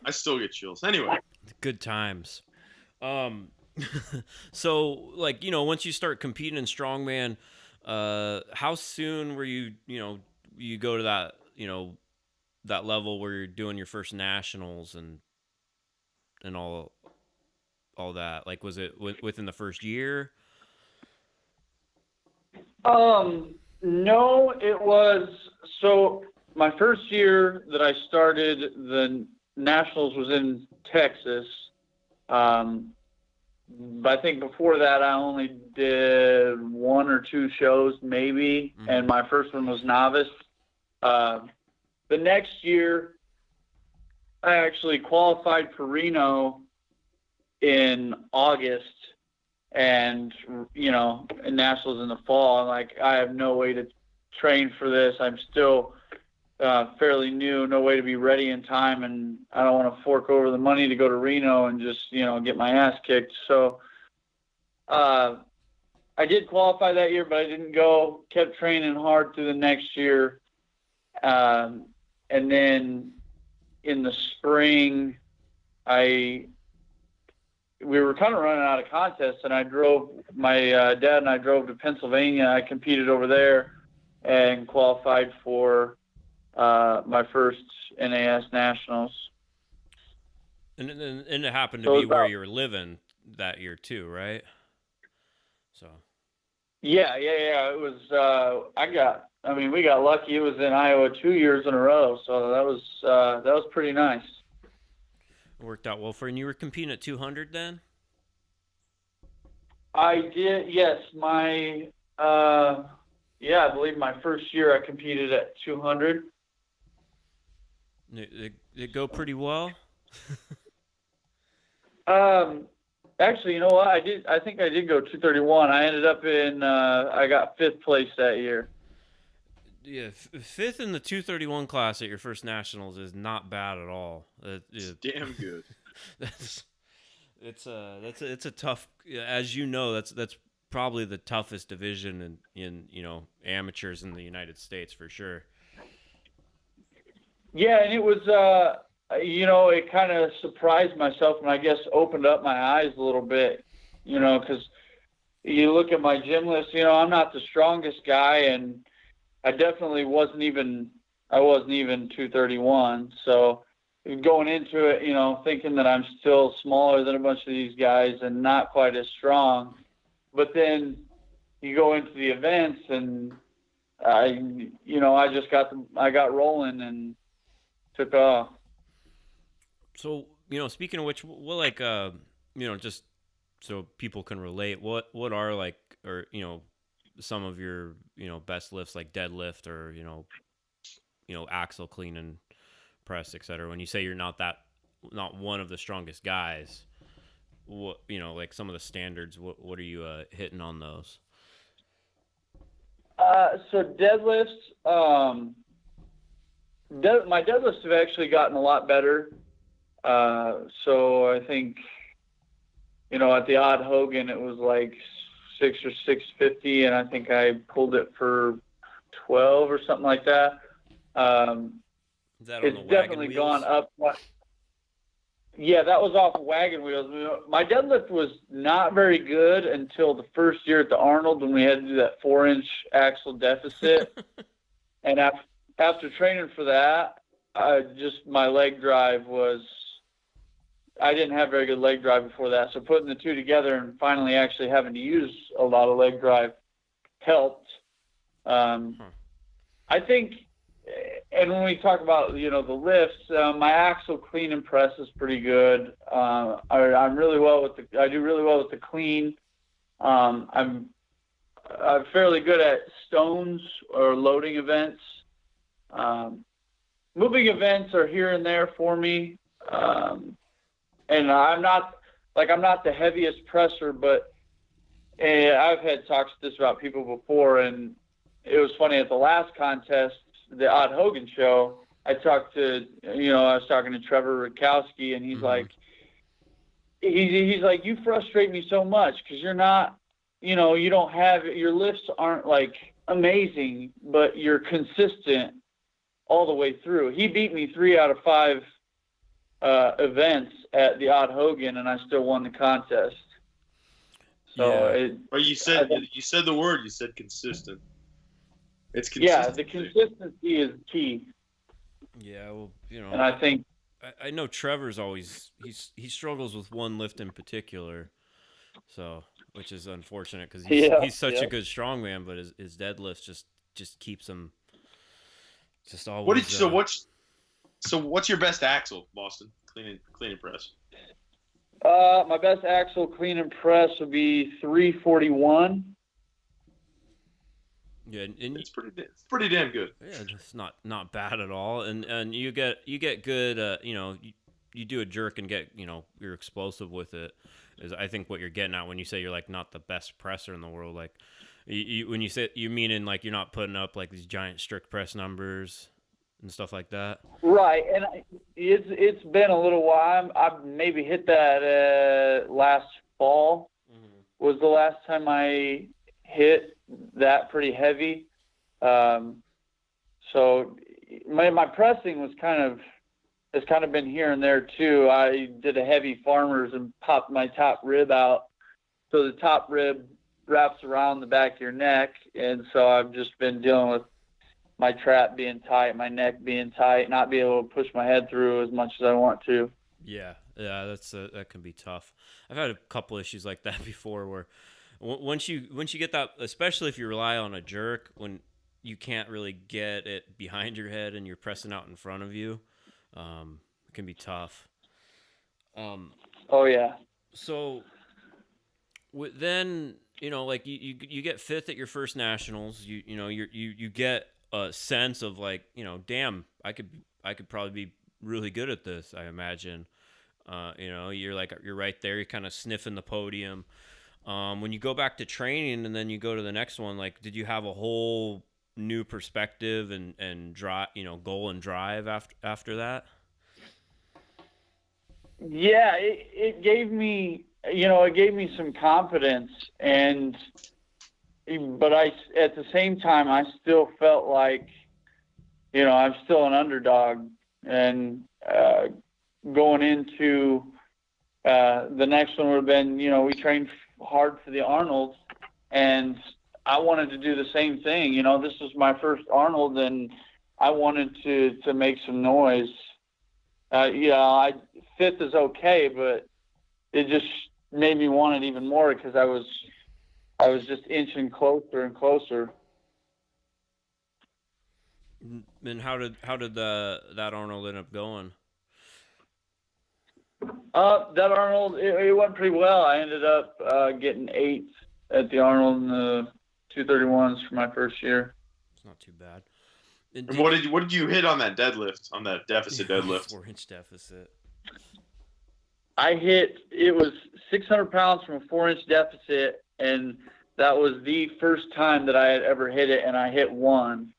I still get chills. Anyway. Good times. So, like, once you start competing in strongman, how soon were you go to that, that level where you're doing your first nationals and all that? Like, was it within the first year? No, it was. So my first year that I started the nationals was in Texas. But I think before that I only did 1 or 2 shows maybe, and my first one was novice. The next year I actually qualified for Reno in August, and nationals in the fall. I'm like, I have no way to train for this. I'm still fairly new, no way to be ready in time, and I don't want to fork over the money to go to Reno and just get my ass kicked. So I did qualify that year, but I didn't go. Kept training hard through the next year, and then in the spring we were kind of running out of contests, and my dad and I drove to Pennsylvania. I competed over there and qualified for my first NAS nationals. And it happened to be where you were living that year too, right? So. Yeah. It was. I got I mean, we got lucky. It was in Iowa 2 years in a row, so that was pretty nice. It worked out well for you. And you were competing at 200 then? I did, yes. I believe my first year I competed at 200. It go pretty well. Actually, you know what? I think I did go 231. I ended up I got fifth place that year. Yeah, fifth in the 231 class at your first nationals is not bad at all. It's damn good. It's a tough, as you know, that's probably the toughest division in amateurs in the United States for sure. Yeah, and it was it kind of surprised myself, and I guess opened up my eyes a little bit, because you look at my gym list. I'm not the strongest guy, and I definitely wasn't even 231. So going into it, thinking that I'm still smaller than a bunch of these guys and not quite as strong. But then you go into the events, and I got rolling and took off. So, speaking of which, what just so people can relate, what are some of your, best lifts, like deadlift or, axle clean and press, etc. When you say you're not one of the strongest guys, what, like some of the standards, what are you hitting on those? So deadlifts, my deadlifts have actually gotten a lot better. So I think, at the odd Hogan, it was like 6 or 650, and I think I pulled it for 12 or something like that. Is that on it's definitely gone up. Yeah, that was off of wagon wheels. My deadlift was not very good until the first year at the Arnold when we had to do that 4-inch axle deficit. And after training for that, my leg drive I didn't have very good leg drive before that. So putting the two together and finally actually having to use a lot of leg drive helped. I think, and when we talk about, the lifts, my axle clean and press is pretty good. I do really well with the clean. I'm fairly good at stones or loading events. Moving events are here and there for me. And I'm not the heaviest presser, but I've had talks this about people before, and it was funny at the last contest, the Odd Hogan show. I was talking to Trevor Rakowski, and he's like, he's like, you frustrate me so much because you're not, you don't have, your lifts aren't like amazing, but you're consistent all the way through. He beat me 3 out of 5 events at the Odd Hogan, and I still won the contest. So you said the word. You said consistent. It's consistent. Yeah, the consistency is key. Yeah, well, and I think I know Trevor's always he struggles with one lift in particular, so which is unfortunate because he's such a good strongman, but his deadlift just keeps him just always. What's your best axle, Boston? Clean and press. My best axle clean and press would be 341. Yeah, and it's pretty damn good. Yeah, it's not bad at all. And you get good. You do a jerk and get you're explosive with it. Is I think what you're getting at when you say you're like not the best presser in the world. Like when you say you mean in like you're not putting up like these giant strict press numbers and stuff like that. Right, and it's been a little while. I've maybe hit that last fall. Was the last time I hit that pretty heavy. So my pressing has kind of been here and there too. I did a heavy farmers and popped my top rib out, so the top rib wraps around the back of your neck, and so I've just been dealing with my trap being tight, my neck being tight, not being able to push my head through as much as I want to. Yeah, that can be tough. I've had a couple issues like that before, where once you get that, especially if you rely on a jerk, when you can't really get it behind your head and you're pressing out in front of you, it can be tough. Oh yeah. So then, like you get fifth at your first nationals. You get a sense of like, damn, I could probably be really good at this. I imagine. You're right there. You're kind of sniffing the podium. When you go back to training and then you go to the next one, like, did you have a whole new perspective and drive, goal and drive after that? Yeah, it gave me, some confidence, but at the same time, I still felt like, I'm still an underdog, and going into the next one would have been, we trained hard for the Arnold, and I wanted to do the same thing. This was my first Arnold, and I wanted to make some noise. Fifth is okay, but it just made me want it even more because I was just inching closer and closer. And how did that Arnold end up going? That Arnold, it went pretty well. I ended up getting 8th at the Arnold in the 231s for my first year. It's not too bad. And what did you hit on that deadlift, on that deficit deadlift? 4-inch deficit. It was 600 pounds from a 4-inch deficit, and that was the first time that I had ever hit it, and I hit 1.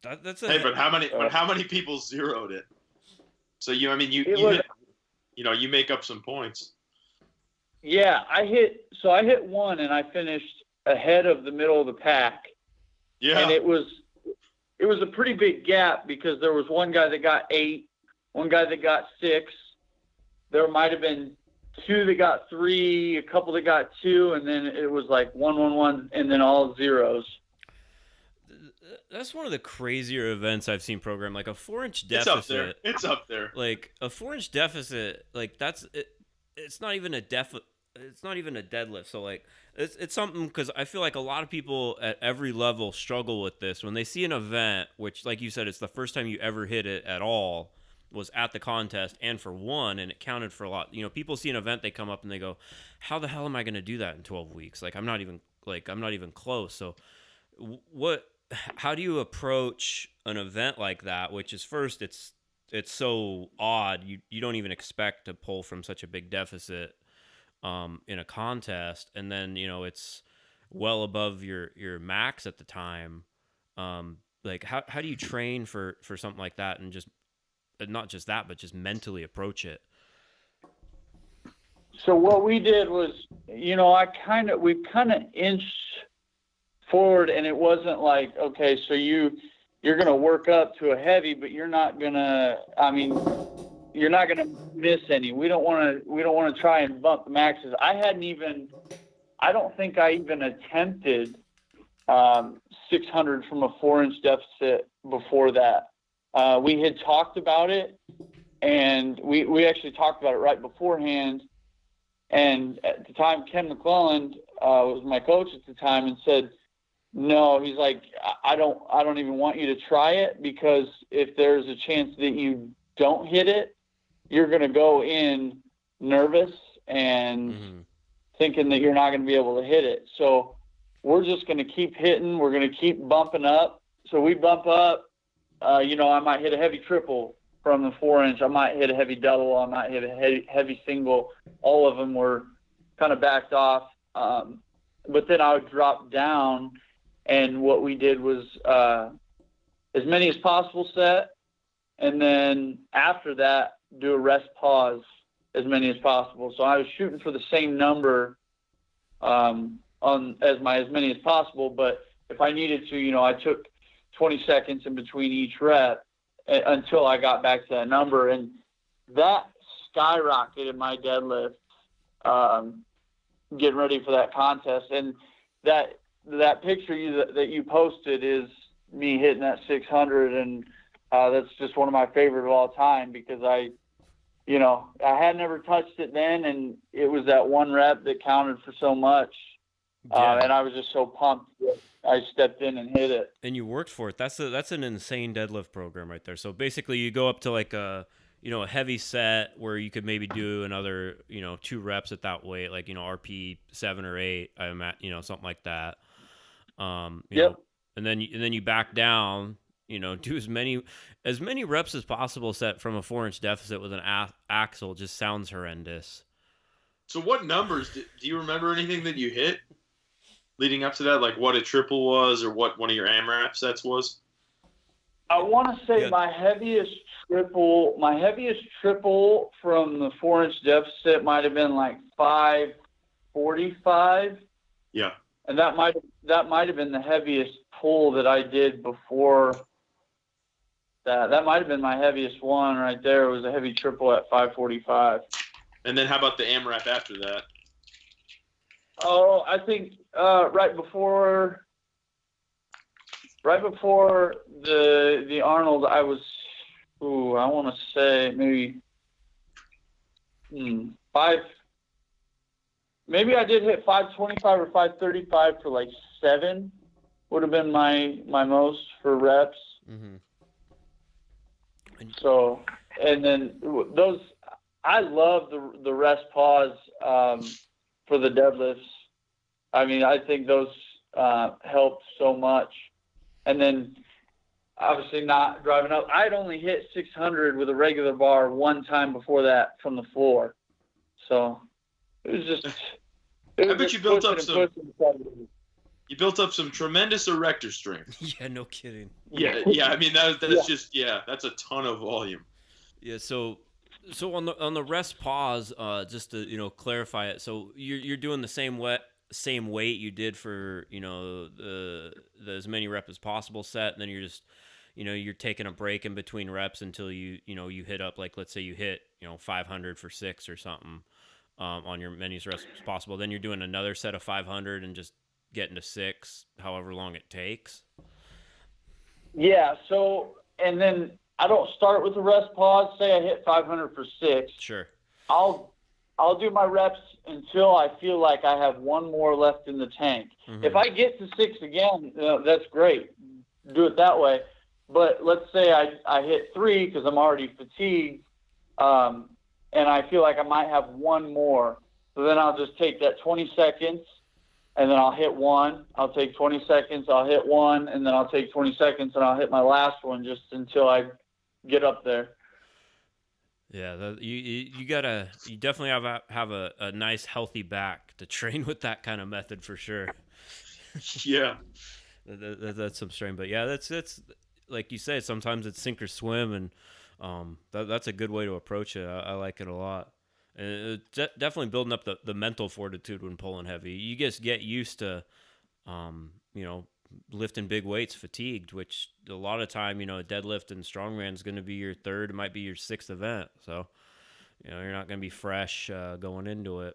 That's but how many people zeroed it? So you make up some points. Yeah, I hit 1, and I finished ahead of the middle of the pack. Yeah, and it was a pretty big gap because there was one guy that got 8, one guy that got 6. There might have been 2 that got 3, a couple that got 2, and then it was like 1, 1, 1, and then all zeros. That's one of the crazier events I've seen programmed. Like a 4-inch deficit. It's up there. Like a 4-inch deficit. Like that's it. It's not even a It's not even a deadlift. So like it's something, because I feel like a lot of people at every level struggle with this when they see an event, which, like you said, it's the first time you ever hit it at all, was at the contest and for 1, and it counted for a lot. People see an event, they come up and they go, how the hell am I going to do that in 12 weeks? I'm not even close. So how do you approach an event like that, which is, first, it's so odd. You don't even expect to pull from such a big deficit in a contest, and then it's well above your max at the time. Like how do you train for something like that, and just not just that, but just mentally approach it? So what we did was, we kind of inched forward, and it wasn't like, okay, so you're going to work up to a heavy, but you're not going to miss any. We don't want to try and bump the maxes. I don't think I even attempted 600 from a 4-inch deficit before that. We had talked about it, and we actually talked about it right beforehand. And at the time, Ken McClelland was my coach at the time, and said, no, he's like, I don't even want you to try it, because if there's a chance that you don't hit it, you're going to go in nervous and thinking that you're not going to be able to hit it. So we're just going to keep hitting. We're going to keep bumping up. So we bump up. I might hit a heavy triple from the 4-inch. I might hit a heavy double. I might hit a heavy single. All of them were kind of backed off. But then I would drop down, and what we did was as many as possible set, and then after that, do a rest pause as many as possible. So I was shooting for the same number on as many as possible, but if I needed to, I took 20 seconds in between each rep until I got back to that number, and that skyrocketed my deadlift getting ready for that contest. And that picture that you posted is me hitting that 600, and that's just one of my favorite of all time, because I had never touched it then, and it was that one rep that counted for so much. Yeah. And I was just so pumped that I stepped in and hit it. And you worked for it. That's an insane deadlift program right there. So basically, you go up to like a heavy set where you could maybe do another 2 reps at that weight, like RP 7 or 8. I'm at something like that. Yep. And then you back down. Do as many reps as possible. Set from a 4-inch deficit with an axle just sounds horrendous. So what numbers do you remember anything that you hit leading up to that? Like what a triple was, or what one of your AMRAP sets was? I want to say my heaviest triple from the 4-inch deficit might have been like 545. Yeah. And that might have been the heaviest pull that I did before that. That might have been my heaviest one right there. It was a heavy triple at 545. And then how about the AMRAP after that? Oh, I think right before the Arnold, I was, I want to say maybe 5. Maybe I did hit 525 or 535 for like 7. Would have been my most for reps. Mm-hmm. So, and then those, I love the rest pause for the deadlifts. I mean, I think those help so much. And then obviously not driving up. I'd only hit 600 with a regular bar one time before that from the floor. So it was just. I bet you built up some. You built up some tremendous erector strength. Yeah, no kidding. Yeah. I mean that's just that's a ton of volume. Yeah. So on the rest pause, just to clarify it. So you're doing the same weight you did for the as many reps as possible set, and then you're just you're taking a break in between reps until you hit up, like let's say you hit 500 for 6 or something on your many reps as possible. Then you're doing another set of 500 and just getting to 6 however long it takes. Yeah. So and then I don't start with the rest pause. Say I hit 500 for 6. Sure. I'll do my reps until I feel like I have one more left in the tank. Mm-hmm. If I get to 6 again, that's great. Do it that way. But let's say I hit 3 because I'm already fatigued, and I feel like I might have one more. So then I'll just take that 20 seconds, and then I'll hit 1. I'll take 20 seconds, I'll hit 1, and then I'll take 20 seconds, and I'll hit my last one just until I get up there. Yeah, you definitely have a nice healthy back to train with that kind of method for sure. Yeah, that's some strain, but yeah, that's like you say. Sometimes it's sink or swim, and that's a good way to approach it. I like it a lot, and it's definitely building up the mental fortitude when pulling heavy. You just get used to, lifting big weights fatigued, which a lot of time, a deadlift and strongman is going to be your 3rd, it might be your 6th event. So, you're not going to be fresh going into it.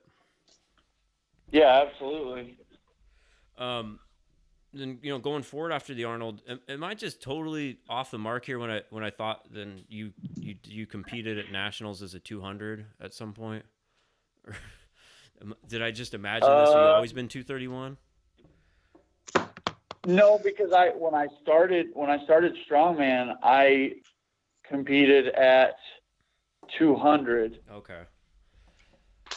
Yeah, absolutely. Then, going forward after the Arnold, am I just totally off the mark here when I thought then you competed at nationals as a 200 at some point? Or did I just imagine this? Have you always been 231? No, because when I started strongman, I competed at 200. Okay.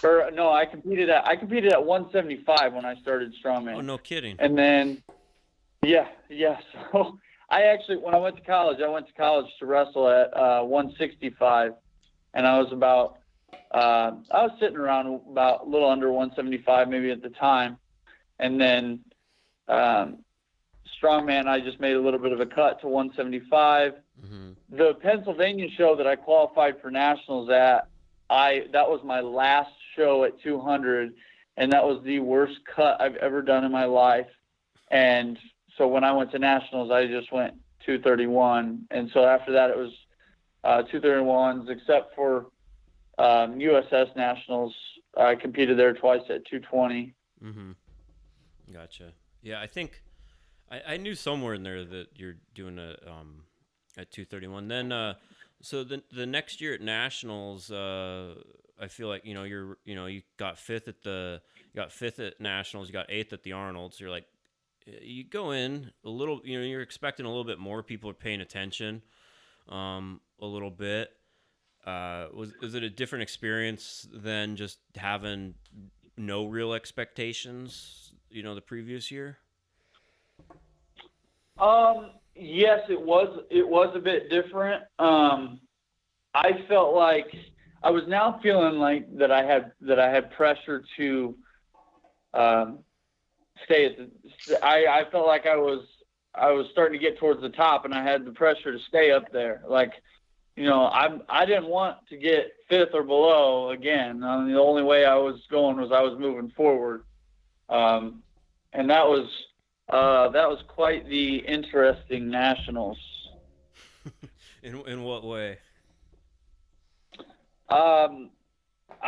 Or no, I competed at 175 when I started strongman. Oh, no kidding. And then yeah. So I actually, when I went to college to wrestle at 165, and I was sitting around about a little under 175 maybe at the time, and then strongman, I just made a little bit of a cut to 175. Mm-hmm. The Pennsylvania show that I qualified for nationals at, that was my last show at 200, and that was the worst cut I've ever done in my life. And so when I went to nationals, I just went 231, and so after that it was 231s, except for USS nationals. I competed there twice at 220. Mm-hmm. Gotcha. Yeah, I think I knew somewhere in there that you're doing at 231. Then So the next year at nationals, I feel like you got fifth at nationals, you got eighth at the Arnold's. You're like, you go in a little, you're expecting a little bit more. People are paying attention, a little bit. Was it a different experience than just having no real expectations? The previous year. Yes, it was. It was a bit different. I felt like I was now feeling like that I had pressure to stay at the. I felt like I was starting to get towards the top, and I had the pressure to stay up there. Like, I didn't want to get fifth or below again. The only way I was going was I was moving forward, and that was quite the interesting nationals. In what way? I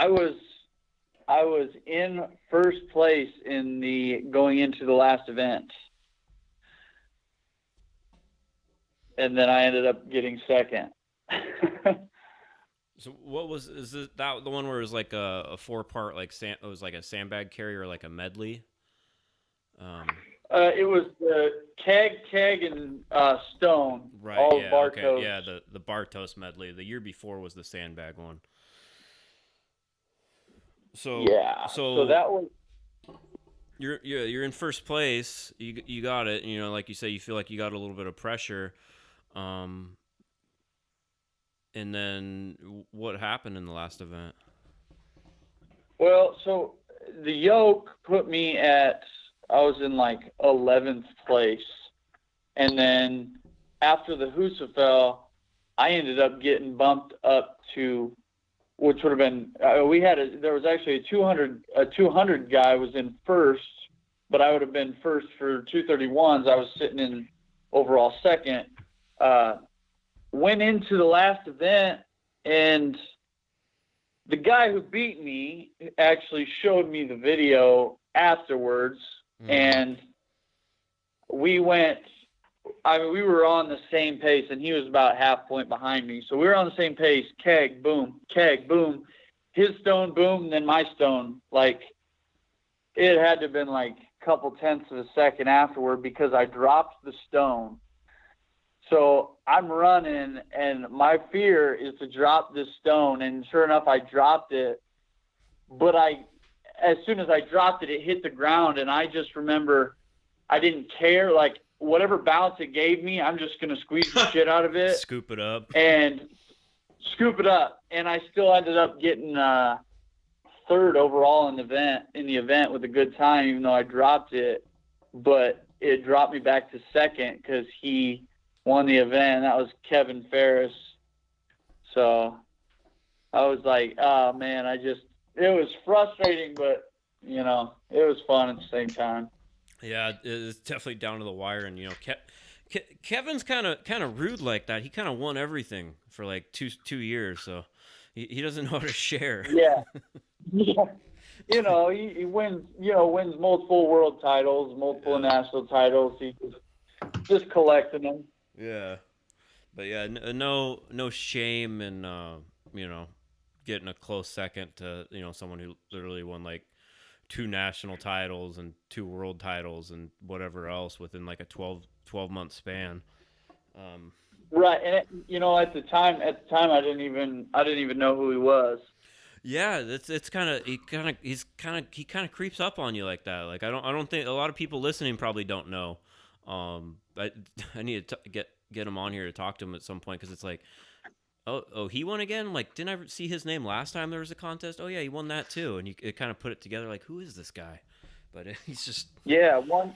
was in first place in the going into the last event, and then I ended up getting second. So is that the one where it was like a 4-part it was like a sandbag carry or like a medley? It was the keg, and stone. Right. All Yeah. Bartos. Okay. Yeah. The Bartos medley. The year before was the sandbag one. So yeah. So that was. You're in first place. You got it. Like you say, you feel like you got a little bit of pressure. And then what happened in the last event? Well, so the yoke put me at. I was in like 11th place, and then after the Husafel, I ended up getting bumped up to, which would have been. There was actually a 200 guy was in first, but I would have been first for 231s. I was sitting in overall second. Went into the last event, and the guy who beat me actually showed me the video afterwards, and we were on the same pace, and he was about half point behind me. So we were on the same pace, keg, boom, his stone, boom, and then my stone. Like, it had to have been like a couple tenths of a second afterward because I dropped the stone. So I'm running, and my fear is to drop this stone, and sure enough, I dropped it. But as soon as I dropped it, it hit the ground, and I just remember I didn't care. Like, whatever bounce it gave me, I'm just going to squeeze the shit out of it. Scoop it up. And scoop it up. And I still ended up getting third overall in the event with a good time, even though I dropped it. But it dropped me back to second because he won the event. That was Kevin Ferris. So I was like, oh man, it was frustrating, but it was fun at the same time. Yeah, it's definitely down to the wire, and Kevin's kind of rude like that. He kind of won everything for like two years, so he doesn't know how to share. Yeah, yeah. He wins multiple world titles, multiple national titles. He's just collecting them. Yeah, but yeah, no shame in getting a close second to someone who literally won like 2 national titles and 2 world titles and whatever else within like a 12-month span. Right, and at the time I didn't even know who he was. Yeah, it's kind of he kind of creeps up on you like that. Like I don't think a lot of people listening probably don't know. I need to get him on here to talk to him at some point, because it's like, oh, he won again? Like, didn't I see his name last time there was a contest? Oh yeah, he won that too. And it kind of put it together like, who is this guy? But he's just he won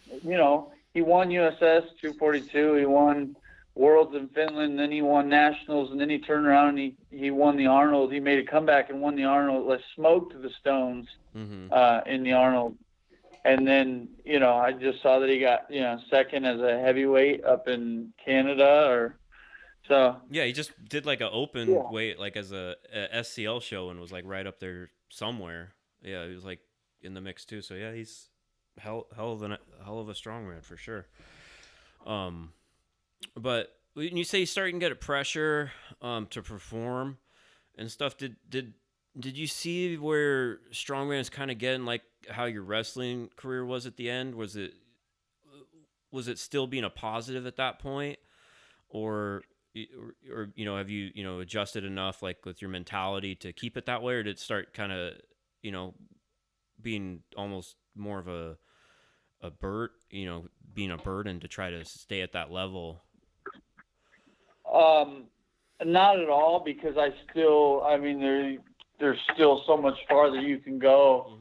USS 242. He won Worlds in Finland, then he won Nationals, and then he turned around and he won the Arnold. He made a comeback and won the Arnold. Like, smoked the Stones in the Arnold. And then, I just saw that he got, second as a heavyweight up in Canada so. Yeah, he just did like an open weight, like as a SCL show, and was like right up there somewhere. Yeah, he was like in the mix too. So yeah, he's hell of a strongman for sure. But when you say you start to get pressure to perform and stuff, did you see where strongman is kind of getting like how your wrestling career was at the end? Was it still being a positive at that point, or have you adjusted enough like with your mentality to keep it that way, or did it start kind of being almost more of a being a burden to try to stay at that level? Not at all, because I mean, there's still so much farther you can go.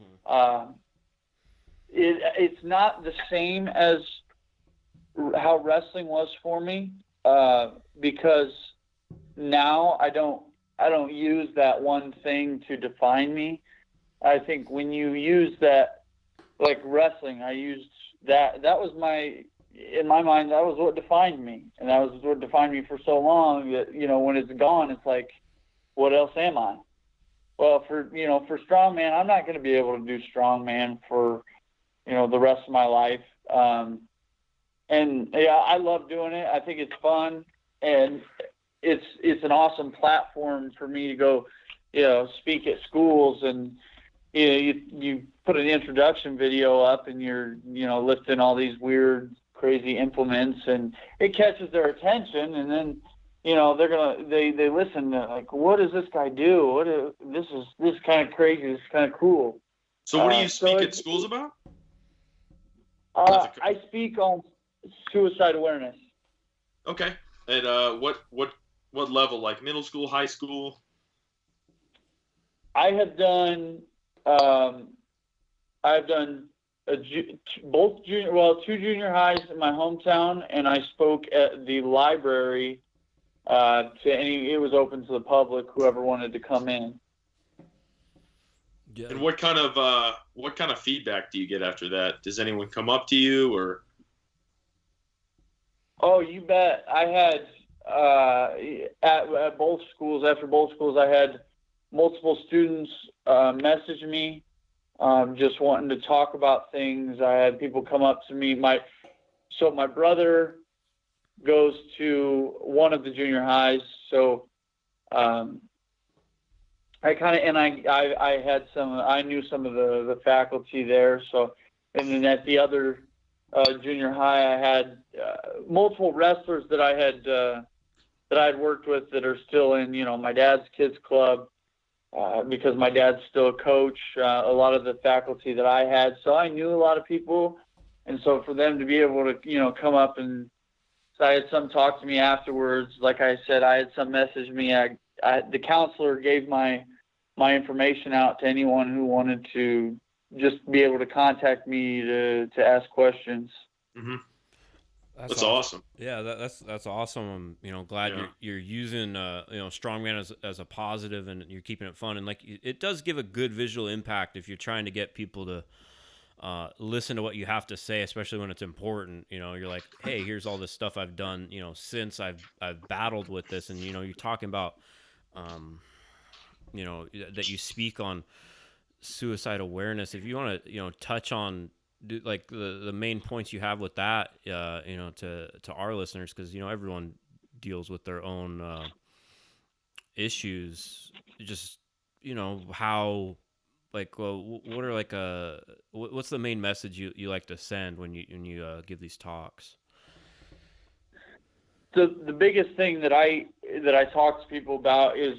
It's not the same as how wrestling was for me, because now I don't use that one thing to define me. I think when you use that, like wrestling, I used that was in my mind, that was what defined me. And that was what defined me for so long that, when it's gone, it's like, what else am I? Well, for strongman, I'm not going to be able to do strongman for, the rest of my life. And yeah, I love doing it. I think it's fun, and it's an awesome platform for me to go, speak at schools, and you put an introduction video up, and you're lifting all these weird, crazy implements, and it catches their attention, and then they listen to, like, what does this guy do? This is kind of crazy. This is kind of cool. So what do you speak at schools about? I speak on suicide awareness. Okay. And what level? Like middle school, high school? I have done both two junior highs in my hometown, and I spoke at the library it was open to the public, whoever wanted to come in. And what kind of feedback do you get after that? Does anyone come up to you, or? Oh, you bet. I had at both schools. After both schools, I had multiple students message me, just wanting to talk about things. I had people come up to me. My brother goes to one of the junior highs, so I knew some of the faculty there. So, and then at the other junior high, I had multiple wrestlers that I had worked with that are still in my dad's kids club, because my dad's still a coach. A lot of the faculty that I had, so I knew a lot of people, and so for them to be able to come up, and so I had some talk to me afterwards. Like I said, I had some message me. The counselor gave my information out to anyone who wanted to just be able to contact me to ask questions. Mm-hmm. That's awesome. Yeah, that's awesome. I'm glad you're using strongman as a positive, and you're keeping it fun, and like it does give a good visual impact if you're trying to get people to listen to what you have to say, especially when it's important. You're like, hey, here's all this stuff I've done, since I've battled with this, and you're talking about that you speak on suicide awareness. If you want to touch on like the main points you have with that, to our listeners, because everyone deals with their own issues. Just how, like, what are like what's the main message you like to send when you give these talks? The biggest thing that I talk to people about is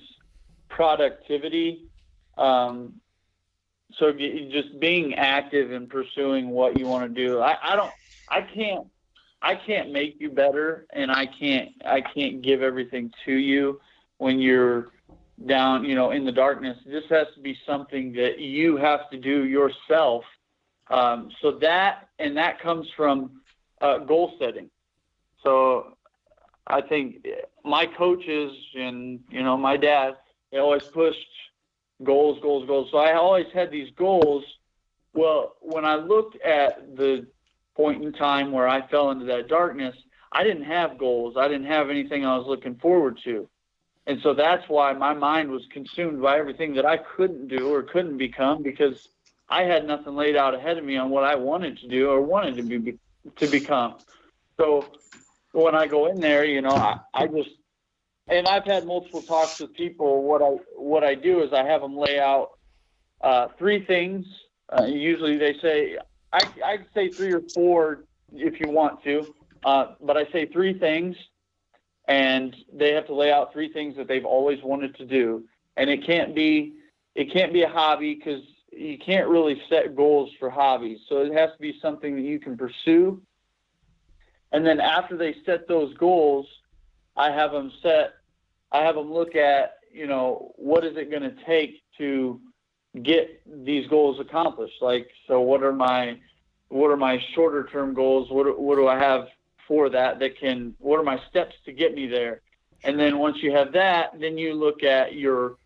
productivity. So just being active and pursuing what you want to do. I can't make you better, and I can't give everything to you when you're down, in the darkness. This has to be something that you have to do yourself. So that comes from goal setting. So I think my coaches and, my dad, they always pushed goals. So I always had these goals. Well, when I looked at the point in time where I fell into that darkness, I didn't have goals. I didn't have anything I was looking forward to. And so that's why my mind was consumed by everything that I couldn't do or couldn't become, because I had nothing laid out ahead of me on what I wanted to do or wanted to become. So when I go in there, I just, and I've had multiple talks with people. What I do is I have them lay out 3 things. Usually they say, I'd say 3 or 4 if you want to, but I say 3 things, and they have to lay out 3 things that they've always wanted to do. And it can't be a hobby, because you can't really set goals for hobbies. So it has to be something that you can pursue. And then after they set those goals, I have them look at, what is it going to take to get these goals accomplished? Like, so what are my shorter term goals? What do I have for that what are my steps to get me there? And then once you have that, then you look at your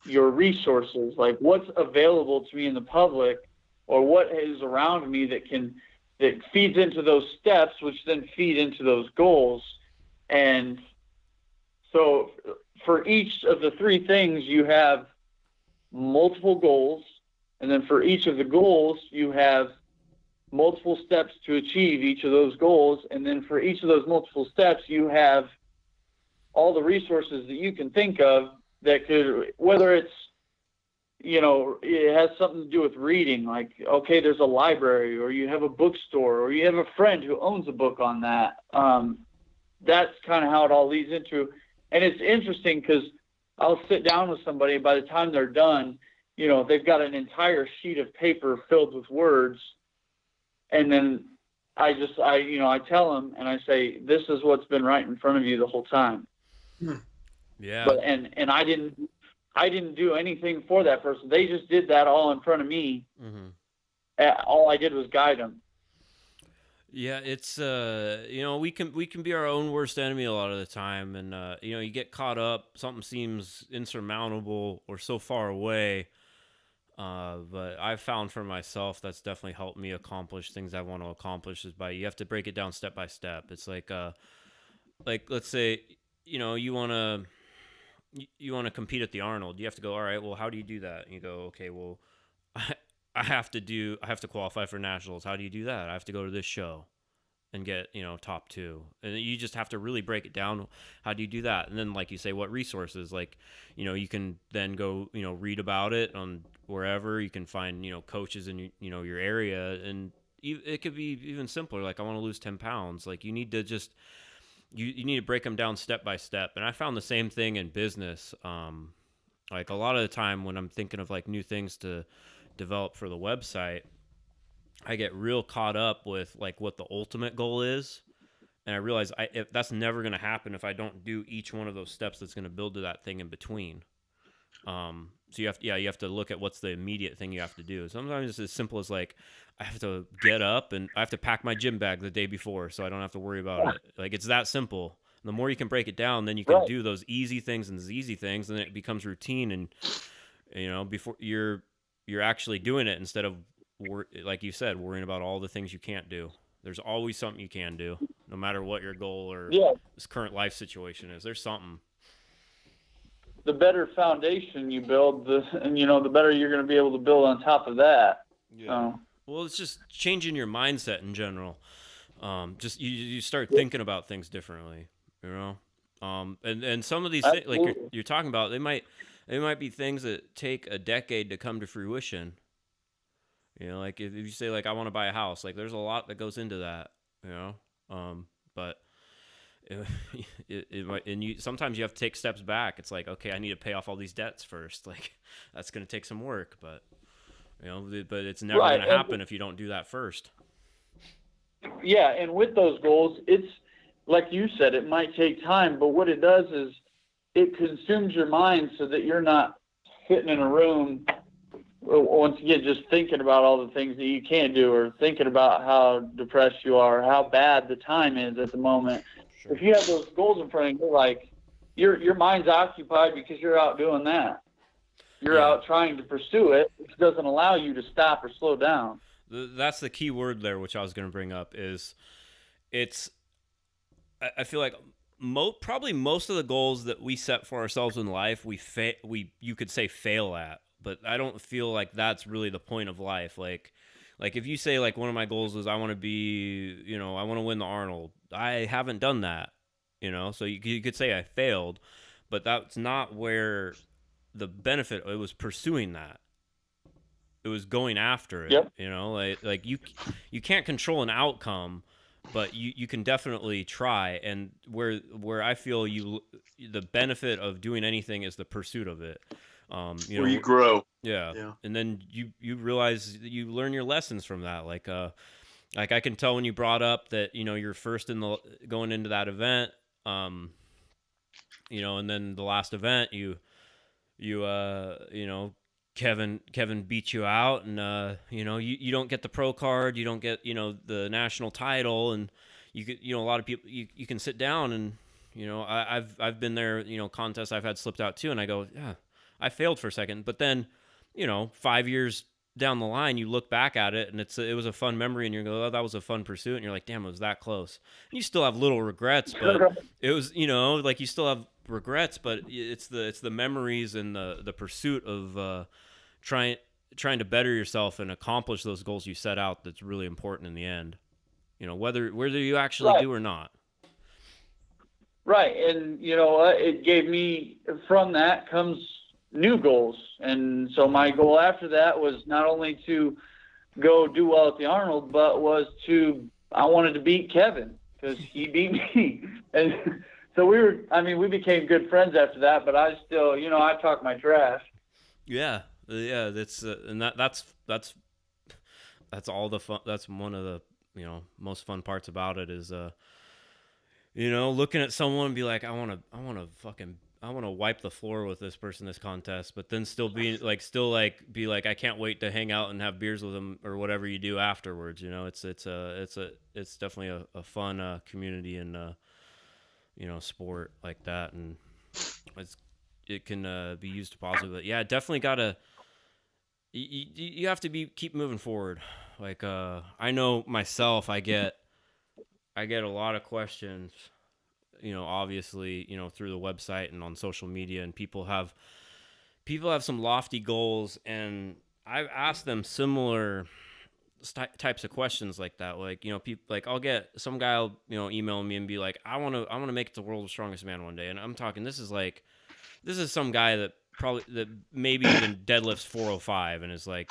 resources, like what's available to me in the public, or what is around me that feeds into those steps, which then feed into those goals. And so for each of the 3 things, you have multiple goals. And then for each of the goals, you have multiple steps to achieve each of those goals. And then for each of those multiple steps, you have all the resources that you can think of that could, whether it's, it has something to do with reading, like, okay, there's a library, or you have a bookstore, or you have a friend who owns a book on that. That's kind of how it all leads into. And it's interesting because I'll sit down with somebody, by the time they're done, they've got an entire sheet of paper filled with words. And then I tell them, and I say, this is what's been right in front of you the whole time. Yeah. But, and I didn't do anything for that person. They just did that all in front of me. Mm-hmm. All I did was guide them. Yeah, it's we can be our own worst enemy a lot of the time, and you get caught up. Something seems insurmountable or so far away. But I've found for myself that's definitely helped me accomplish things I want to accomplish. You have to break it down step by step. It's like let's say you want to compete at the Arnold. You have to go, all right, well, how do you do that? And you go, okay, well, I have to qualify for nationals. How do you do that? I have to go to this show and get, top 2. And you just have to really break it down. How do you do that? And then, like you say, what resources? Like, you can then go, read about it on wherever. You can find, coaches in, your area. And it could be even simpler. Like, I want to lose 10 pounds. Like, you need to just, you need to break them down step by step. And I found the same thing in business. Like, a lot of the time when I'm thinking of, like, new things to develop for the website, I get real caught up with, like, what the ultimate goal is. And I realize if that's never going to happen if I don't do each one of those steps that's going to build to that thing in between. So you have to look at what's the immediate thing you have to do. Sometimes it's as simple as, like, I have to get up and I have to pack my gym bag the day before so I don't have to worry about it. Like, it's that simple. And the more you can break it down, then you can do those easy things and these easy things, and then it becomes routine. And before you're actually doing it, instead of, like you said, worrying about all the things you can't do. There's always something you can do, no matter what your goal or this current life situation is. There's something. The better foundation you build, the better you're going to be able to build on top of that. Yeah. So. Well, it's just changing your mindset in general. Just you start thinking about things differently, and some of these things, like you're talking about, they might be things that take a decade to come to fruition. Like if you say, like, I want to buy a house, like, there's a lot that goes into that, but sometimes you have to take steps back. It's like, okay, I need to pay off all these debts first. Like, that's going to take some work, but it's never going to happen if you don't do that first. Yeah. And with those goals, it's like you said, it might take time, but what it does is it consumes your mind so that you're not sitting in a room, once again, just thinking about all the things that you can't do, or thinking about how depressed you are, or how bad the time is at the moment. Sure. If you have those goals in front of you, like, your mind's occupied because you're out doing that. You're out trying to pursue it, which doesn't allow you to stop or slow down. That's the key word there, which I was going to bring up, is I feel like probably most of the goals that we set for ourselves in life, you could say fail at, but I don't feel like that's really the point of life. Like, Like if you say like one of my goals is I want to be, I want to win the Arnold. I haven't done that, so you could say I failed, but that's not where the benefit, it was pursuing that. It was going after it, Yep. like you can't control an outcome, but you can definitely try. And where I feel the benefit of doing anything is the pursuit of it. Where you grow. Yeah. Yeah. And then you realize that you learn your lessons from that. Like I can tell when you brought up that, you're first going into that event, and then the last event Kevin beat you out, and you don't get the pro card, you don't get the national title, and a lot of people you can sit down and I've been there, contests I've had slipped out too, and I go, yeah, I failed for a second, but then 5 years down the line you look back at it and it was a fun memory, and you go, oh, that was a fun pursuit, and you're like, damn, it was that close. And you still have little regrets, but it was like you still have regrets, but it's the memories and the pursuit of trying to better yourself and accomplish those goals you set out that's really important in the end. Whether you actually Right. do or not. Right. And it gave me, from that comes new goals. And so my goal after that was not only to go do well at the Arnold, but I wanted to beat Kevin because he beat me. And so we became good friends after that, but I still, I talk my trash. Yeah. That's and that's all the fun. That's one of the most fun parts about it is looking at someone and be like, I want to wipe the floor with this person this contest, but then still being like be like, I can't wait to hang out and have beers with them or whatever you do afterwards. It's definitely a fun community and sport like that, and it can be used positively. But yeah, definitely gotta. You have to keep moving forward. Like I know myself, I get a lot of questions, obviously, through the website and on social media, and people have some lofty goals, and I've asked them similar types of questions like that. Like, people, like I'll get some guy will, email me and be like, I want to make it the world's strongest man one day. And I'm talking, this is some guy that maybe even deadlifts 405 and is like,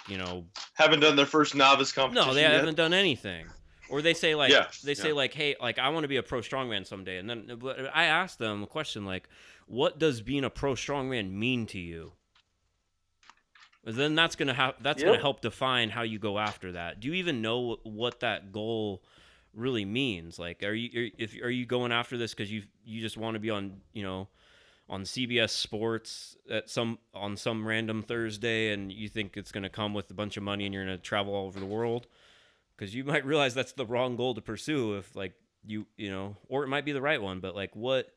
haven't done their first novice competition. No, they haven't done anything. Or they say like, like, hey, like I want to be a pro strongman someday. And then I asked them a question like, what does being a pro strongman mean to you? And then that's gonna help define how you go after that. Do you even know what that goal really means? Like, are you going after this because you just want to be on on CBS Sports on some random Thursday, and you think it's going to come with a bunch of money and you're going to travel all over the world? Because you might realize that's the wrong goal to pursue if like or it might be the right one, but like what?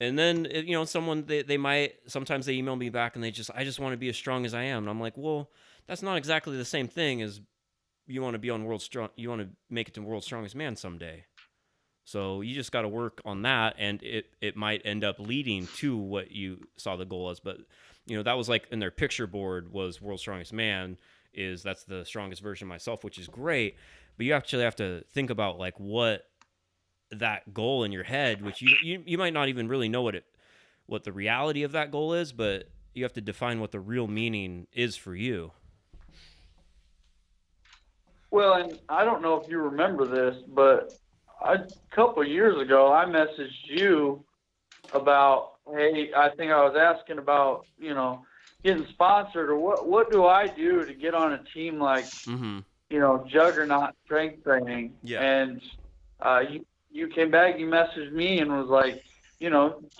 And then someone they might sometimes they email me back and I just want to be as strong as I am, and I'm like, well, that's not exactly the same thing as you want to be on world strong. You want to make it to world's strongest man someday. So you just got to work on that, and it might end up leading to what you saw the goal as. But that was like in their picture board was world's strongest man. That's the strongest version of myself, which is great. But you actually have to think about like what that goal in your head, which you might not even really know what the reality of that goal is, but you have to define what the real meaning is for you. Well, and I don't know if you remember this, but a couple of years ago, I messaged you about, hey, I think I was asking about, getting sponsored, or what do I do to get on a team like, Juggernaut Strength Training? Yeah. And you came back, you messaged me and was like,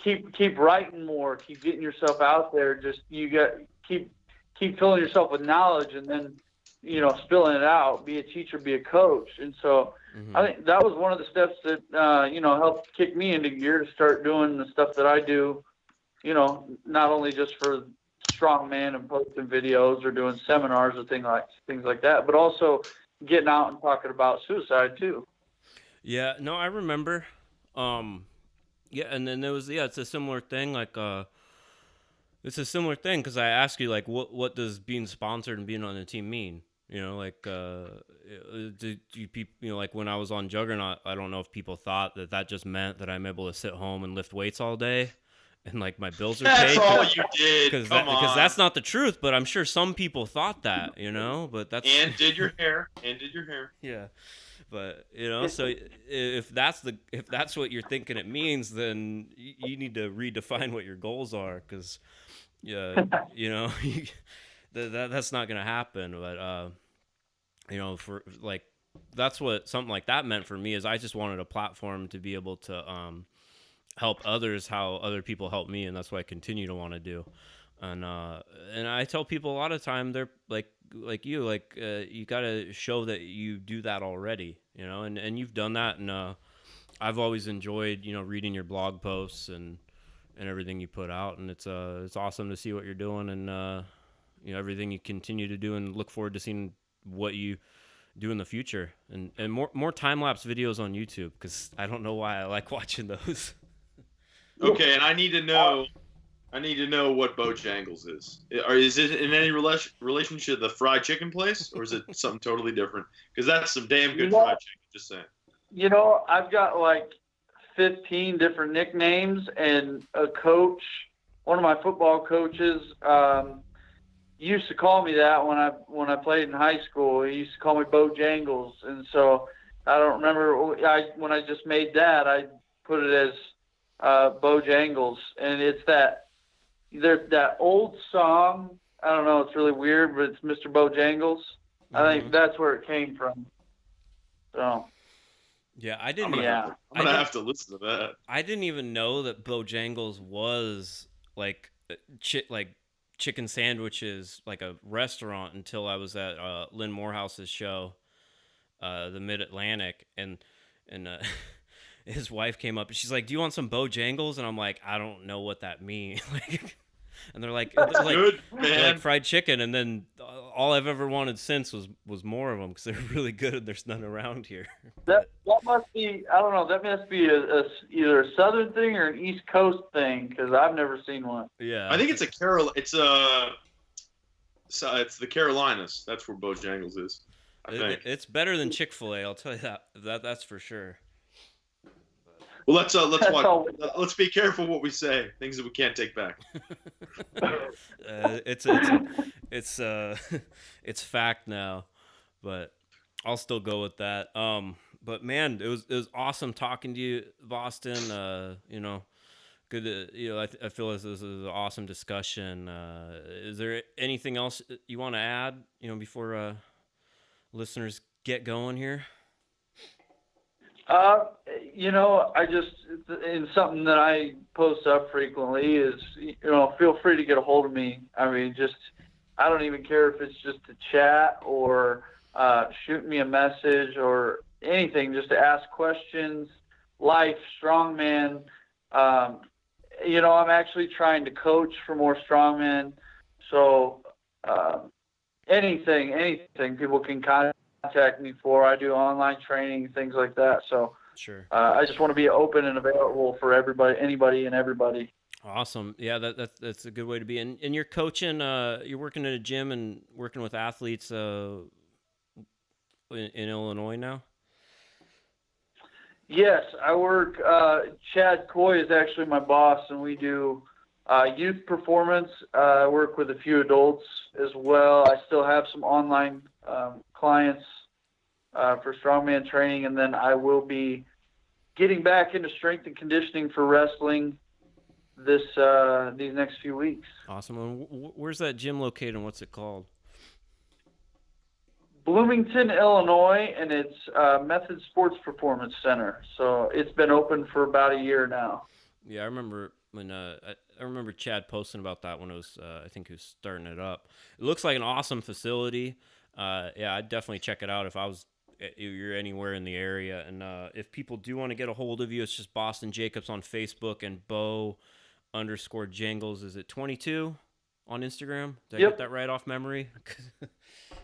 keep writing more, keep getting yourself out there. Just keep filling yourself with knowledge, and then spilling it out. Be a teacher, be a coach. And so I think that was one of the steps that helped kick me into gear to start doing the stuff that I do. Not only just for strongman and posting videos or doing seminars or things like that, but also getting out and talking about suicide too. Yeah, no, I remember. Yeah, and then there was it's a similar thing. Like, it's a similar thing because I asked you like, what does being sponsored and being on the team mean? You know, like do you people, you know, like when I was on Juggernaut, I don't know if people thought that just meant that I'm able to sit home and lift weights all day, and like my bills are That's paid. all you did. Come Because on. that's not the truth. But I'm sure some people thought that, you know. But that's And did your hair. And did your hair. yeah. But you know, so if that's what you're thinking it means, then you need to redefine what your goals are, because yeah, you know, that's not gonna happen. But you know, for like that's what something like that meant for me, is I just wanted a platform to be able to help others how other people help me, and that's what I continue to want to do. And I tell people a lot of time, they're like you, you got to show that you do that already, you know, and you've done that. And I've always enjoyed, you know, reading your blog posts and everything you put out, and it's awesome to see what you're doing, and you know, everything you continue to do, and look forward to seeing what you do in the future, and more time lapse videos on YouTube, because I don't know why I like watching those. Okay, and I need to know what Bojangles is. Or is it in any relationship to the fried chicken place, or is it something totally different? Because that's some damn good fried chicken. Just saying. You know, I've got like 15 different nicknames, and a coach, one of my football coaches, used to call me that when I played in high school. He used to call me Bojangles, and so I don't remember when I just made that, I put it as Bojangles, and it's that old song. I don't know, it's really weird, but it's Mr. Bojangles. I think that's where it came from. So yeah, I'm gonna have to listen to that. I didn't even know that Bojangles was like chicken sandwiches, like a restaurant, until I was at Lynn Morehouse's show, the Mid Atlantic, and his wife came up and she's like, "Do you want some Bojangles?" And I'm like, "I don't know what that means." And they're like, Good, they're like fried chicken. And then all I've ever wanted since was more of them, because they're really good and there's none around here. That must be, I don't know, that must be either a southern thing or an East Coast thing, because I've never seen one. Yeah, I think it's it's the Carolinas. That's where Bojangles is. I think it's better than Chick-fil-A. I'll tell you that's for sure. Well, let's be careful what we say. Things that we can't take back. It's fact now, but I'll still go with that. But man, it was awesome talking to you, Boston. You know, good. You know, I feel this is an awesome discussion. Is there anything else you want to add? You know, before listeners get going here. You know, in something that I post up frequently is, you know, feel free to get a hold of me. I mean, I don't even care if it's just to chat or shoot me a message or anything, just to ask questions, life, strongman. You know, I'm actually trying to coach for more strongmen. So anything people can contact me for. I do online training, things like that. So sure. I just want to be open and available for anybody and everybody. Awesome. Yeah, that's a good way to be. And you're coaching, you're working at a gym and working with athletes in Illinois now? Yes, I work, Chad Coy is actually my boss, and we do youth performance. I work with a few adults as well. I still have some online clients for strongman training, and then I will be getting back into strength and conditioning for wrestling these next few weeks. Awesome. And where's that gym located, and what's it called? Bloomington, Illinois, and it's Method Sports Performance Center. So it's been open for about a year now. Yeah, I remember when I remember Chad posting about that when it was I think he was starting it up. It looks like an awesome facility. Yeah, I'd definitely check it out if you're anywhere in the area. And if people do want to get a hold of you, it's just Boston Jacobs on Facebook and Bo_Jangles. Is it 22 on Instagram? Did I get that right off memory?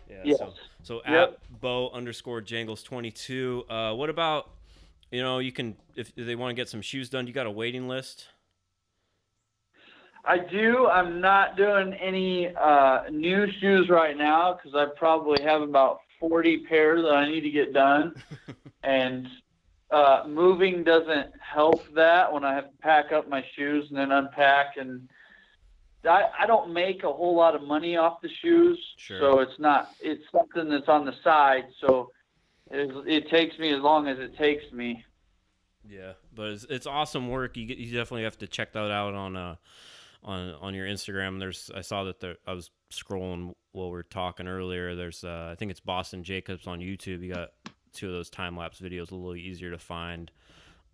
Yeah. Yes. So at Bo_Jangles22. What about, you know, you can, if they want to get some shoes done, you got a waiting list? I do. I'm not doing any new shoes right now because I probably have about 40 pairs that I need to get done. And moving doesn't help that when I have to pack up my shoes and then unpack. And I don't make a whole lot of money off the shoes. Sure. So it's something that's on the side. So it takes me as long as it takes me. Yeah, but it's awesome work. You definitely have to check that out on your Instagram. I saw that I was scrolling while we were talking earlier. There's I think it's Boston Jacobs on YouTube. You got 2 of those time lapse videos, a little easier to find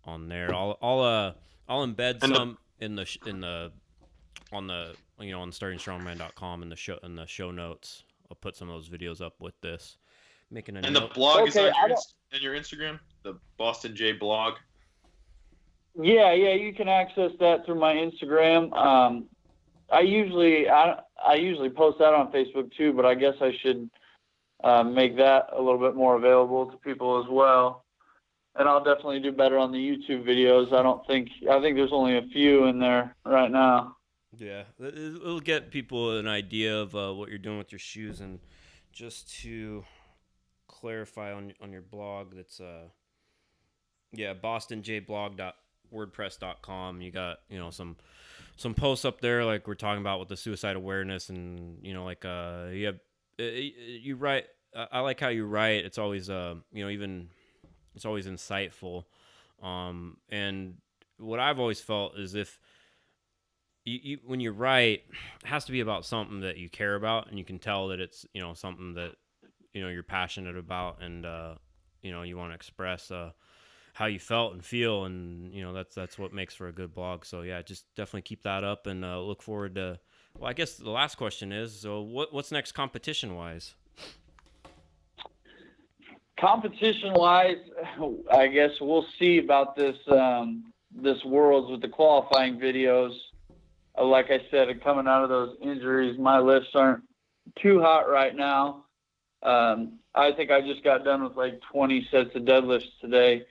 on there. I'll embed some in the on startingstrongman.com in the show notes. I'll put some of those videos up with this. Making the blog is on your Instagram, the Boston J blog. Yeah, you can access that through my Instagram. I usually post that on Facebook too, but I guess I should make that a little bit more available to people as well. And I'll definitely do better on the YouTube videos. I think there's only a few in there right now. Yeah, it'll get people an idea of what you're doing with your shoes. And just to clarify on your blog, that's bostonjblog.wordpress.com. You got some posts up there like we're talking about with the suicide awareness, and you write. I like how you write. It's always it's always insightful. And what I've always felt is if you when you write, it has to be about something that you care about, and you can tell that it's something that you're passionate about, and you want to express how you felt and feel, and that's what makes for a good blog. So yeah, just definitely keep that up, and look forward to. Well, I guess the last question is, so what's next competition wise? Competition wise, I guess we'll see about this Worlds with the qualifying videos. Like I said, coming out of those injuries, my lifts aren't too hot right now. I think I just got done with like 20 sets of deadlifts today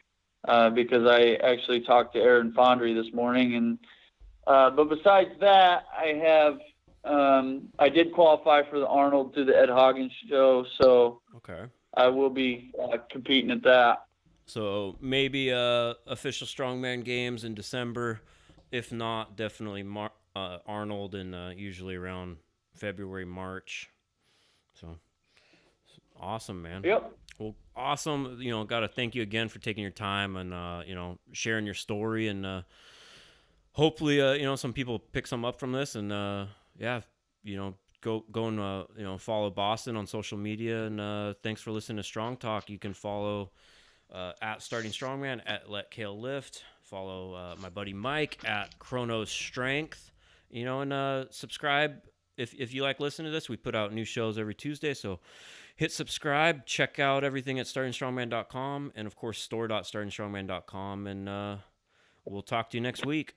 because I actually talked to Aaron Fondry this morning. And but besides that, I did qualify for the Arnold through the Ed Hoggins show, so okay, I will be competing at that. So maybe official strongman games in December. If not, definitely Arnold in usually around February, March. So awesome, man. Yep. Well, awesome. Got to thank you again for taking your time and sharing your story, and hopefully some people pick some up from this, and go and follow Boston on social media, and thanks for listening to Strong Talk. You can follow at Starting Strongman, at Let Kale Lift. Follow my buddy Mike at Chronos Strength. And subscribe if you like listening to this. We put out new shows every Tuesday, so hit subscribe. Check out everything at startingstrongman.com, and of course store.startingstrongman.com, and we'll talk to you next week.